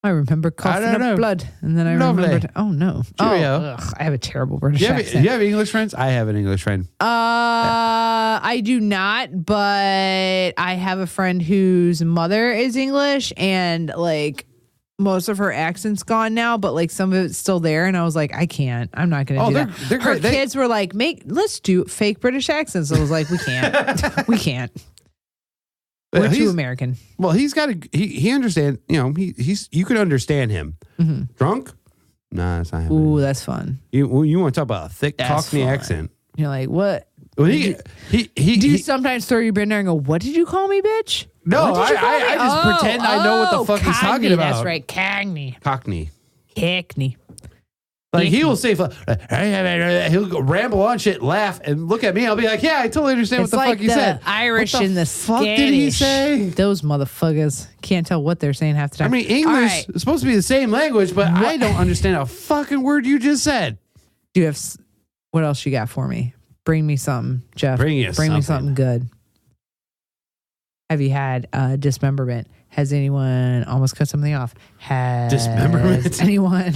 S1: I remember coughing up blood, and then I remembered. Oh no!
S2: Cheerio.
S1: I have a terrible British accent.
S2: Do you have English friends? I have an English friend.
S1: I do not, but I have a friend whose mother is English, and like most of her accent's gone now, but like some of it's still there. And I was like, I can't. I'm not going to do that.
S2: They're
S1: her
S2: great.
S1: kids were like, let's do fake British accents. I was like, we can't. We can't. We're too American.
S2: Well, he's got he understand. You know, you could understand him. Mm-hmm. Drunk? Nah, that's not him.
S1: Ooh, that's fun.
S2: You want to talk about a thick Cockney accent?
S1: You're like, what?
S2: Well, do
S1: you sometimes throw your brain there and go, what did you call me, bitch?
S2: No, I just pretend I know what the fuck he's talking about.
S1: That's right, Cockney. Hackney.
S2: Like he will say, he'll ramble on shit, laugh, and look at me. I'll be like, yeah, I totally understand what the fuck he said.
S1: Irish and the
S2: fuck
S1: Scottish.
S2: did he say?
S1: Those motherfuckers can't tell what they're saying half the time.
S2: I mean, English is supposed to be the same language, but I don't understand a fucking word you just said.
S1: Do you have what else you got for me? Bring me something, Jeff. Bring me something good. Have you had dismemberment? Has anyone almost cut something off? Has
S2: dismemberment?
S1: Anyone?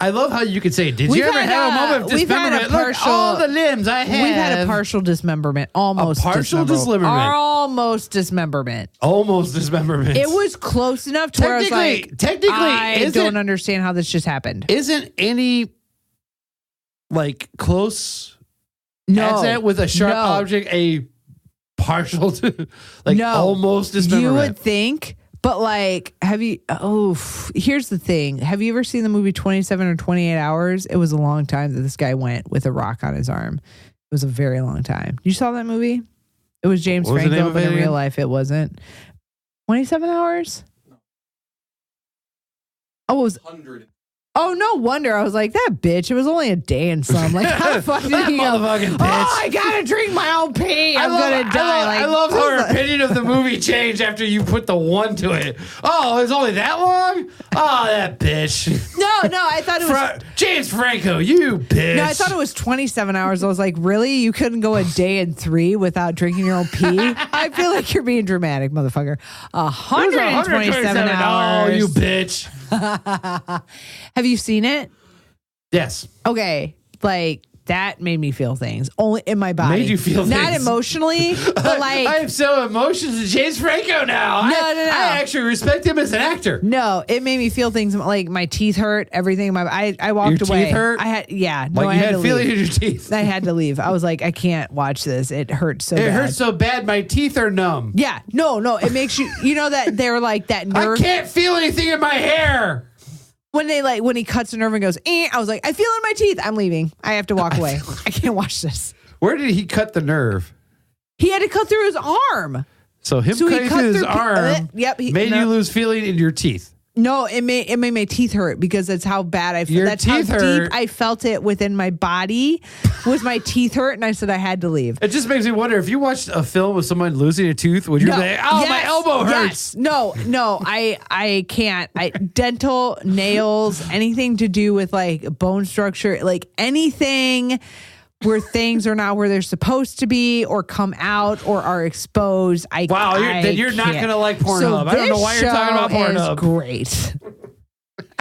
S2: I love how you could say, did you ever have a moment of dismemberment? Look, all the limbs I have.
S1: We've had a partial dismemberment. Almost.
S2: A partial dismemberment.
S1: Almost dismemberment.
S2: Almost dismemberment.
S1: It was close enough to where I was like, I don't understand how this just happened.
S2: Isn't any like close accident with a sharp object a partial to almost dismemberment?
S1: You would think. But like, here's the thing. Have you ever seen the movie 27 or 28 Hours? It was a long time that this guy went with a rock on his arm. It was a very long time. You saw that movie? It was James Franco, but in real life it wasn't. 27 Hours? Oh, it was 100. Oh, no wonder. I was like, that bitch. It was only a day and some. Like, how the fuck did he go?
S2: Motherfucking bitch.
S1: Oh, I gotta drink my own pee. I'm gonna die.
S2: I love how her opinion of the movie changed after you put the 1 to it. Oh, it was only that long? Oh, that bitch.
S1: No, I thought it was
S2: James Franco, you bitch.
S1: No, I thought it was 27 hours. I was like, really? You couldn't go a day and 3 without drinking your own pee? I feel like you're being dramatic, motherfucker. 127 hours.
S2: Oh, you bitch.
S1: Have you seen it?
S2: Yes.
S1: Okay. Like, that made me feel things. Only in my body.
S2: Made you feel things?
S1: Not emotionally, but like...
S2: I have so emotions to James Franco now.
S1: No.
S2: I actually respect him as an actor.
S1: No, it made me feel things like my teeth hurt, everything. I walked away.
S2: Your teeth hurt?
S1: I had, yeah.
S2: Like you had feeling in your teeth.
S1: I had to leave. I was like, I can't watch this. It hurts so bad.
S2: It hurts so bad, my teeth are numb.
S1: Yeah. No. It makes you, that they're like that nerve.
S2: I can't feel anything in my hair.
S1: When he cuts a nerve and goes, I was like, I feel it in my teeth. I'm leaving. I have to walk away. I can't watch this.
S2: Where did he cut the nerve?
S1: He had to cut through his arm.
S2: So him cutting through his arm made you lose feeling in your teeth.
S1: No, it made my teeth hurt because that's how bad I felt. That's how deep I felt it within my body was my teeth hurt, and I said I had to leave.
S2: It just makes me wonder, if you watched a film with someone losing a tooth, would you be like, my elbow hurts?
S1: Yes. No, I can't. Dental, nails, anything to do with like bone structure, like anything where things are not where they're supposed to be or come out or are exposed.
S2: Then you're not going to like Pornhub.
S1: So
S2: I don't know why you're talking about Pornhub.
S1: Great.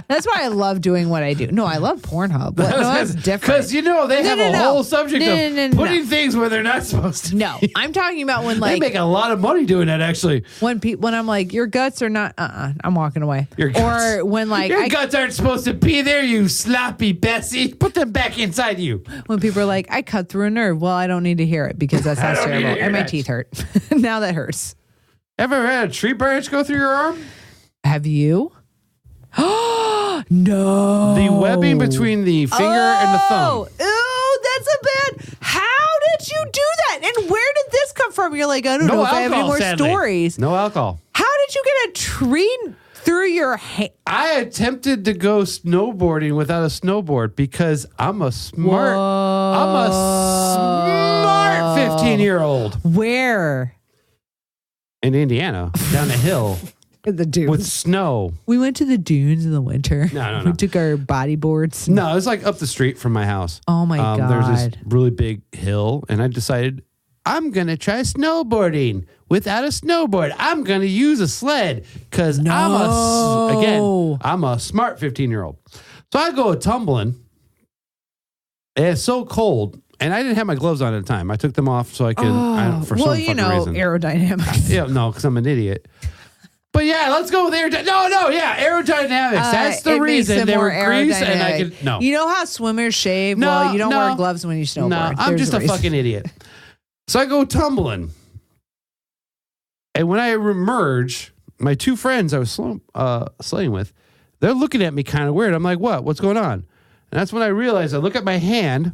S1: That's why I love doing what I do. No, I love Pornhub. That's different.
S2: Because, they have a whole subject of putting things where they're not supposed to.
S1: No, I'm talking about when
S2: they make a lot of money doing that, actually.
S1: When I'm like, your guts are not, I'm walking away.
S2: Your guts.
S1: Or when like.
S2: Your guts aren't supposed to be there, you sloppy Bessie. Put them back inside you.
S1: When people are like, I cut through a nerve. Well, I don't need to hear it because that sounds terrible. And my teeth hurt. Now that hurts.
S2: Ever had a tree branch go through your arm?
S1: Have you? No.
S2: The webbing between the finger and the thumb.
S1: Ooh, that's a bad. How did you do that? And where did this come from? You're like, I don't know if I have any more stories.
S2: No alcohol.
S1: How did you get a tree through your hand?
S2: I attempted to go snowboarding without a snowboard because I'm a smart 15-year-old.
S1: Where?
S2: In Indiana, down the hill.
S1: The dunes.
S2: With snow.
S1: We went to the dunes in the winter.
S2: No.
S1: We took our body boards.
S2: No, it was like up the street from my house.
S1: Oh my God.
S2: There's this really big hill, and I decided I'm going to try snowboarding without a snowboard. I'm going to use a sled because I'm a smart 15-year-old. So I go tumbling, and it's so cold. And I didn't have my gloves on at the time. I took them off so I could, for some fucking reason.
S1: Aerodynamics.
S2: No, because I'm an idiot. But yeah, let's go with aerodynamics. Aerodynamics. That's the reason they were greased, and I could no.
S1: You know how swimmers shave? Well, you don't wear gloves when you snowboard.
S2: No, I'm just a fucking idiot. So I go tumbling, and when I emerge, my two friends I was sleighing with, they're looking at me kind of weird. I'm like, what? What's going on? And that's when I realize I look at my hand,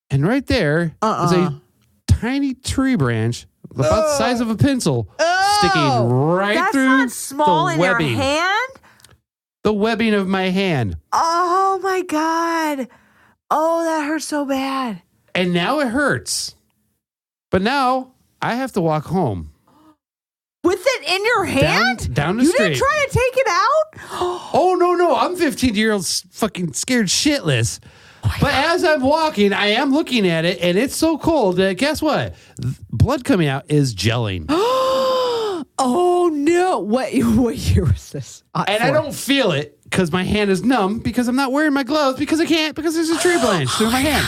S2: and right there is a tiny tree branch about the size of a pencil sticking right through
S1: not small
S2: the
S1: in
S2: webbing.
S1: Your hand?
S2: The webbing of my hand.
S1: Oh my God. Oh, that hurts so bad.
S2: And now it hurts. But now I have to walk home.
S1: With it in your hand?
S2: Down the
S1: street.
S2: street.
S1: You didn't try to take it out?
S2: Oh, no. I'm 15-year-old fucking scared shitless. But as I'm walking, I am looking at it, and it's so cold that guess what? Blood coming out is gelling.
S1: Oh, no. What year was this?
S2: And I don't feel it because my hand is numb because I'm not wearing my gloves because I can't because there's a tree branch through my hand.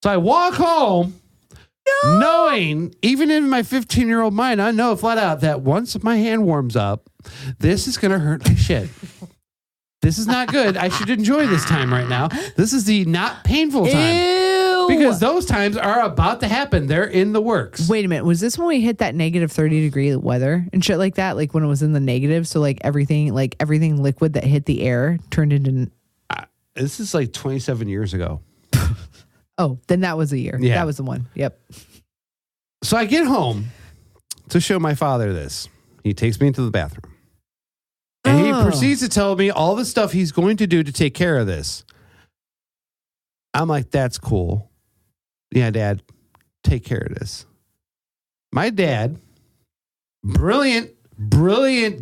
S2: So I walk home knowing, even in my 15-year-old mind, I know flat out that once my hand warms up, this is going to hurt like shit. This is not good. I should enjoy this time right now. This is the not painful time.
S1: Ew.
S2: Because those times are about to happen. They're in the works.
S1: Wait a minute. Was this when we hit that negative 30-degree weather and shit like that? Like when it was in the negative? So like everything liquid that hit the air turned into...
S2: This is like 27 years ago.
S1: Oh, then that was a year.
S2: Yeah.
S1: That was the one. Yep.
S2: So I get home to show my father this. He takes me into the bathroom. And he proceeds to tell me all the stuff he's going to do to take care of this. I'm like, that's cool. Yeah, Dad, take care of this. My dad, brilliant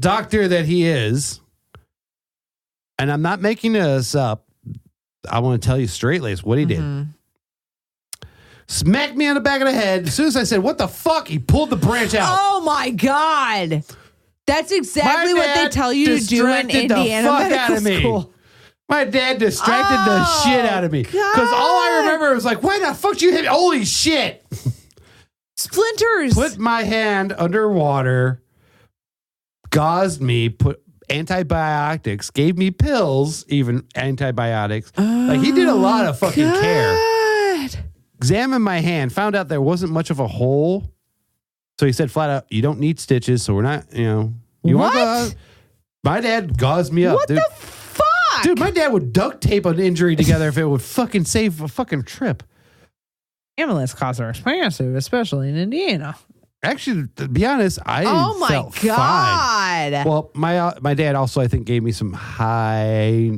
S2: doctor that he is, and I'm not making this up. I want to tell you straight, Lace, what he did. Smacked me on the back of the head. As soon as I said, what the fuck? He pulled the branch out.
S1: Oh, my God. That's exactly what they tell you to do in Indiana medical school.
S2: My dad distracted the shit out of me. Because all I remember was like, why the fuck did you hit me? Holy shit.
S1: Splinters.
S2: Put my hand underwater, gauzed me, put antibiotics, gave me pills, even antibiotics. Like he did a lot of fucking care. Examined my hand, found out there wasn't much of a hole. So he said flat out, you don't need stitches, so we're not, you know.
S1: What?
S2: My dad gauze me up.
S1: What the fuck?
S2: Dude, my dad would duct tape an injury together if it would fucking save a fucking trip.
S1: Ambulance costs are expensive, especially in Indiana.
S2: Actually, to be honest, I felt
S1: God.
S2: fine. Well, my dad also, I think, gave me some high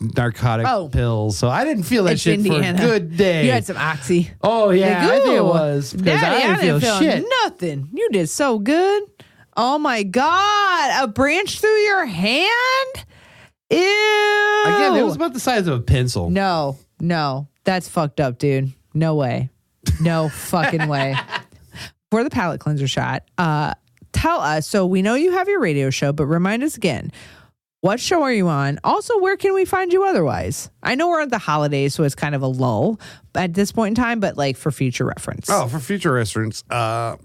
S2: narcotic pills, so I didn't feel that shit
S1: Indiana.
S2: for a good day.
S1: You had some oxy.
S2: Oh, yeah, I think it was. Because I didn't feel shit.
S1: Nothing. You did so good. Oh, my God. A branch through your hand? Ew.
S2: Again, it was about the size of a pencil.
S1: No. That's fucked up, dude. No way. No fucking way. For the palate cleanser shot, tell us, so we know you have your radio show, but remind us again, what show are you on? Also, where can we find you otherwise? I know we're at the holidays, so it's kind of a lull at this point in time, but like for future reference.
S2: Oh, for future reference, I'm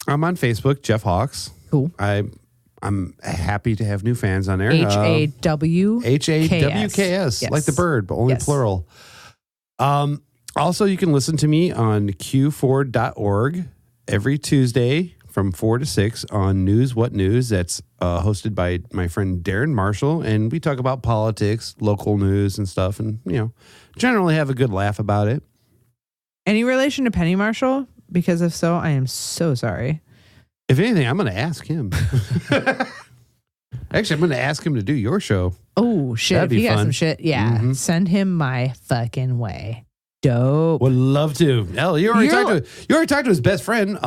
S2: on Facebook, Jeff Hawks.
S1: Cool.
S2: I'm happy to have new fans on there.
S1: HAWKS.
S2: HAWKS, like the bird, but only plural. Also, you can listen to me on q4.org every Tuesday from 4 to 6 on News What News. That's hosted by my friend Darren Marshall, and we talk about politics, local news and stuff, and generally have a good laugh about it.
S1: Any relation to Penny Marshall? Because if so, I am so sorry.
S2: If anything, I'm going to ask him. Actually, I'm going to ask him to do your show.
S1: Oh, shit.
S2: That'd
S1: if
S2: be
S1: you
S2: fun.
S1: got some shit, send him my fucking way. Dope.
S2: Would love to. Hell, you already talked to his best friend,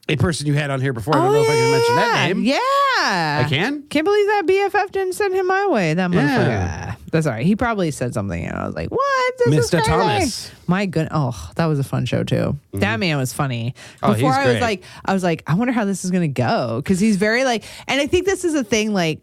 S2: a person you had on here before. I don't know if I can mention that name.
S1: Yeah.
S2: I can?
S1: Can't believe that BFF didn't send him my way. That motherfucker.
S2: Yeah.
S1: That's all right. He probably said something and I was like, what? This is
S2: Mr.
S1: crazy.
S2: Thomas.
S1: My goodness. Oh, that was a fun show too. Mm-hmm. That man was funny.
S2: Oh,
S1: Before
S2: he's
S1: I
S2: great.
S1: was like, I wonder how this is going to go. Cause he's very like, and I think this is a thing like,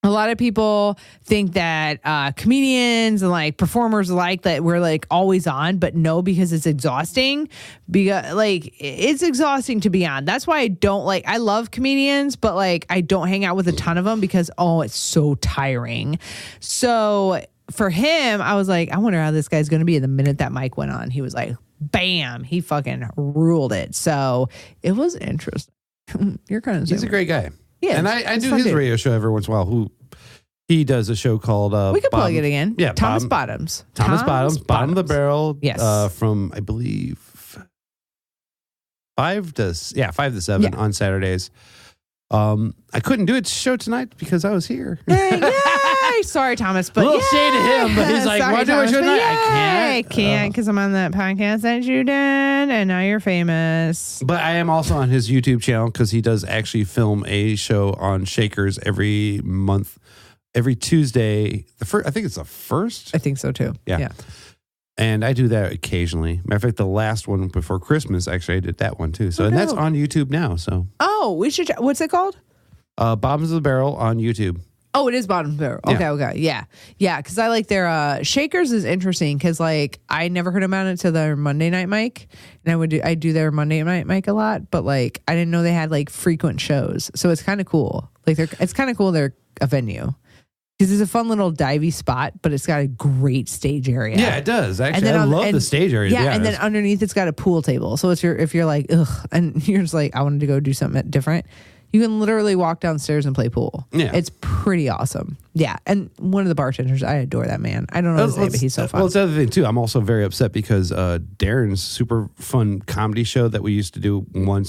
S1: a lot of people think that comedians and like performers like that we're like always on, but no, because it's exhausting. Because like it's exhausting to be on. That's why I don't like. I love comedians, but like I don't hang out with a ton of them because it's so tiring. So for him, I was like, I wonder how this guy's going to be. The minute that mic went on, he was like, bam, he fucking ruled it. So it was interesting. You're kind of
S2: he's a great guy.
S1: Yeah,
S2: and I do his radio show every once in a while. He does a show called
S1: we could plug it again.
S2: Yeah,
S1: Thomas Bottoms.
S2: Thomas Bottoms, Bottom of the Barrel.
S1: Yes,
S2: from I believe 5 to 7 on Saturdays. I couldn't do its show tonight because I was here.
S1: Yay! Sorry, Thomas, but
S2: a little shade to him. But he's like, "Want to do a show tonight?" I
S1: can't because I'm on that podcast that you did, and now you're famous.
S2: But I am also on his YouTube channel because he does actually film a show on Shakers every month. Every Tuesday, I think it's the first.
S1: I think so too. Yeah.
S2: And I do that occasionally. Matter of fact, the last one before Christmas, actually, I did that one too. So, and that's on YouTube now. So,
S1: we should. What's it called?
S2: Bottoms of the Barrel on YouTube.
S1: Oh, it is Bottom of the Barrel. Okay, yeah. Because I like their Shakers is interesting because like I never heard about it to their Monday night mic, and I do their Monday night mic a lot, but like I didn't know they had like frequent shows, so it's kind of cool. Like it's kind of cool. They're a venue. Because it's a fun little divey spot, but it's got a great stage area.
S2: Yeah, it does. Actually, I love the stage area.
S1: Yeah, and then underneath it's got a pool table. So if you're like, ugh, and you're just like, I wanted to go do something different, you can literally walk downstairs and play pool. Yeah. It's pretty awesome. Yeah, and one of the bartenders, I adore that man. I don't know his name, but he's so fun.
S2: Well, it's the other thing, too. I'm also very upset because Darren's super fun comedy show that we used to do one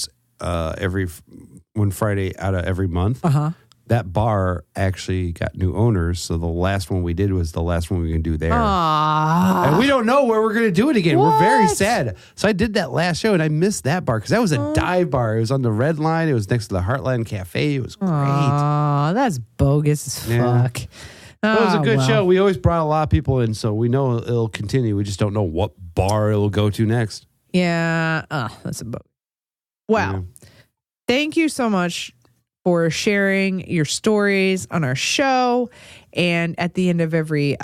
S2: Friday out of every month.
S1: Uh-huh.
S2: That bar actually got new owners, so the last one we did was the last one we can do there.
S1: Aww.
S2: And we don't know where we're going to do it again. What? We're very sad. So I did that last show, and I missed that bar because that was a dive bar. It was on the Red Line. It was next to the Heartland Cafe. It was great.
S1: Aw, that's bogus as fuck.
S2: It was a good show. We always brought a lot of people in, so we know it'll continue. We just don't know what bar it'll go to next.
S1: Yeah. That's a bogus. Wow. Thank you so much for sharing your stories on our show. And at the end of every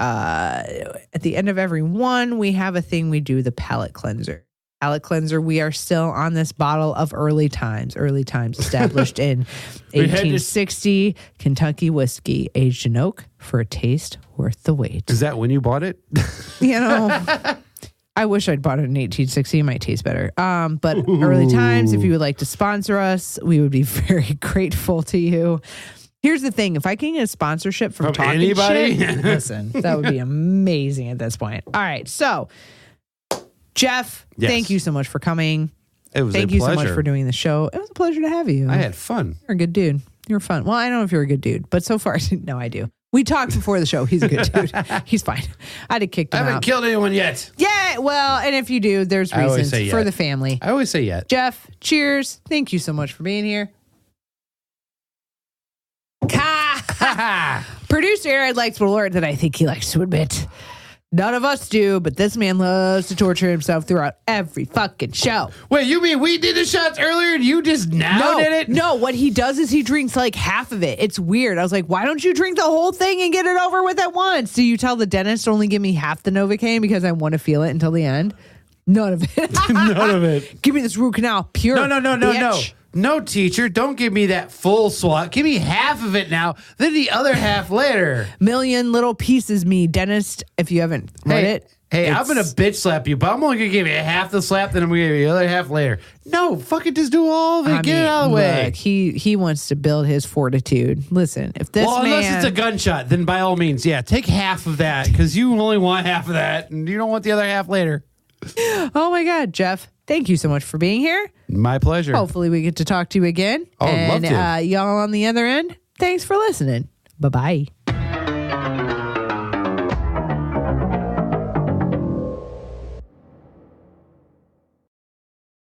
S1: one, we have a thing we do, the palate cleanser. Palate cleanser, we are still on this bottle of early times established in 1860 Kentucky whiskey, aged in oak for a taste worth the wait.
S2: Is that when you bought it?
S1: I wish I'd bought it in 1860. It might taste better. But Early Times, if you would like to sponsor us, we would be very grateful to you. Here's the thing. If I can get a sponsorship from talking
S2: anybody?
S1: shit, listen, that would be amazing at this point. All right. So, Jeff, thank you so much for coming.
S2: It was
S1: Thank
S2: a
S1: you
S2: pleasure.
S1: so much for doing the show. It was a pleasure to have you.
S2: I had fun.
S1: You're a good dude. You're fun. Well, I don't know if you're a good dude, but so far, no, I do. We talked before the show. He's a good dude. He's fine. I'd have kicked him
S2: I haven't
S1: out.
S2: killed anyone yet.
S1: Yeah, well, and if you do, there's
S2: I always
S1: reasons
S2: say
S1: for
S2: yet.
S1: the family.
S2: I always say yet.
S1: Jeff, cheers. Thank you so much for being here. Producer Aaron likes Malort that I think he likes to admit. None of us do, but this man loves to torture himself throughout every fucking show.
S2: Wait, you mean we did the shots earlier and you just now did it?
S1: No, what he does is he drinks like half of it. It's weird. I was like, why don't you drink the whole thing and get it over with at once? Do you tell the dentist to only give me half the Novocaine because I want to feel it until the end? None of it.
S2: None of it.
S1: Give me this root canal pure.
S2: No.
S1: bitch.
S2: No, teacher, don't give me that full swat. Give me half of it now, then the other half later.
S1: Million little pieces, me, dentist. If you haven't read it.
S2: Hey, I'm going to bitch slap you, but I'm only going to give you half the slap, then I'm going to give you the other half later. No, fucking just do all of it. Get it out of the way.
S1: Look, he wants to build his fortitude. Listen, if this man...
S2: unless it's a gunshot, then by all means, yeah, take half of that, because you only want half of that, and you don't want the other half later.
S1: Oh, my God, Jeff. Thank you so much for being here.
S2: My pleasure.
S1: Hopefully we get to talk to you again.
S2: Oh, I'd love
S1: and
S2: to.
S1: Y'all on the other end, thanks for listening. Bye-bye.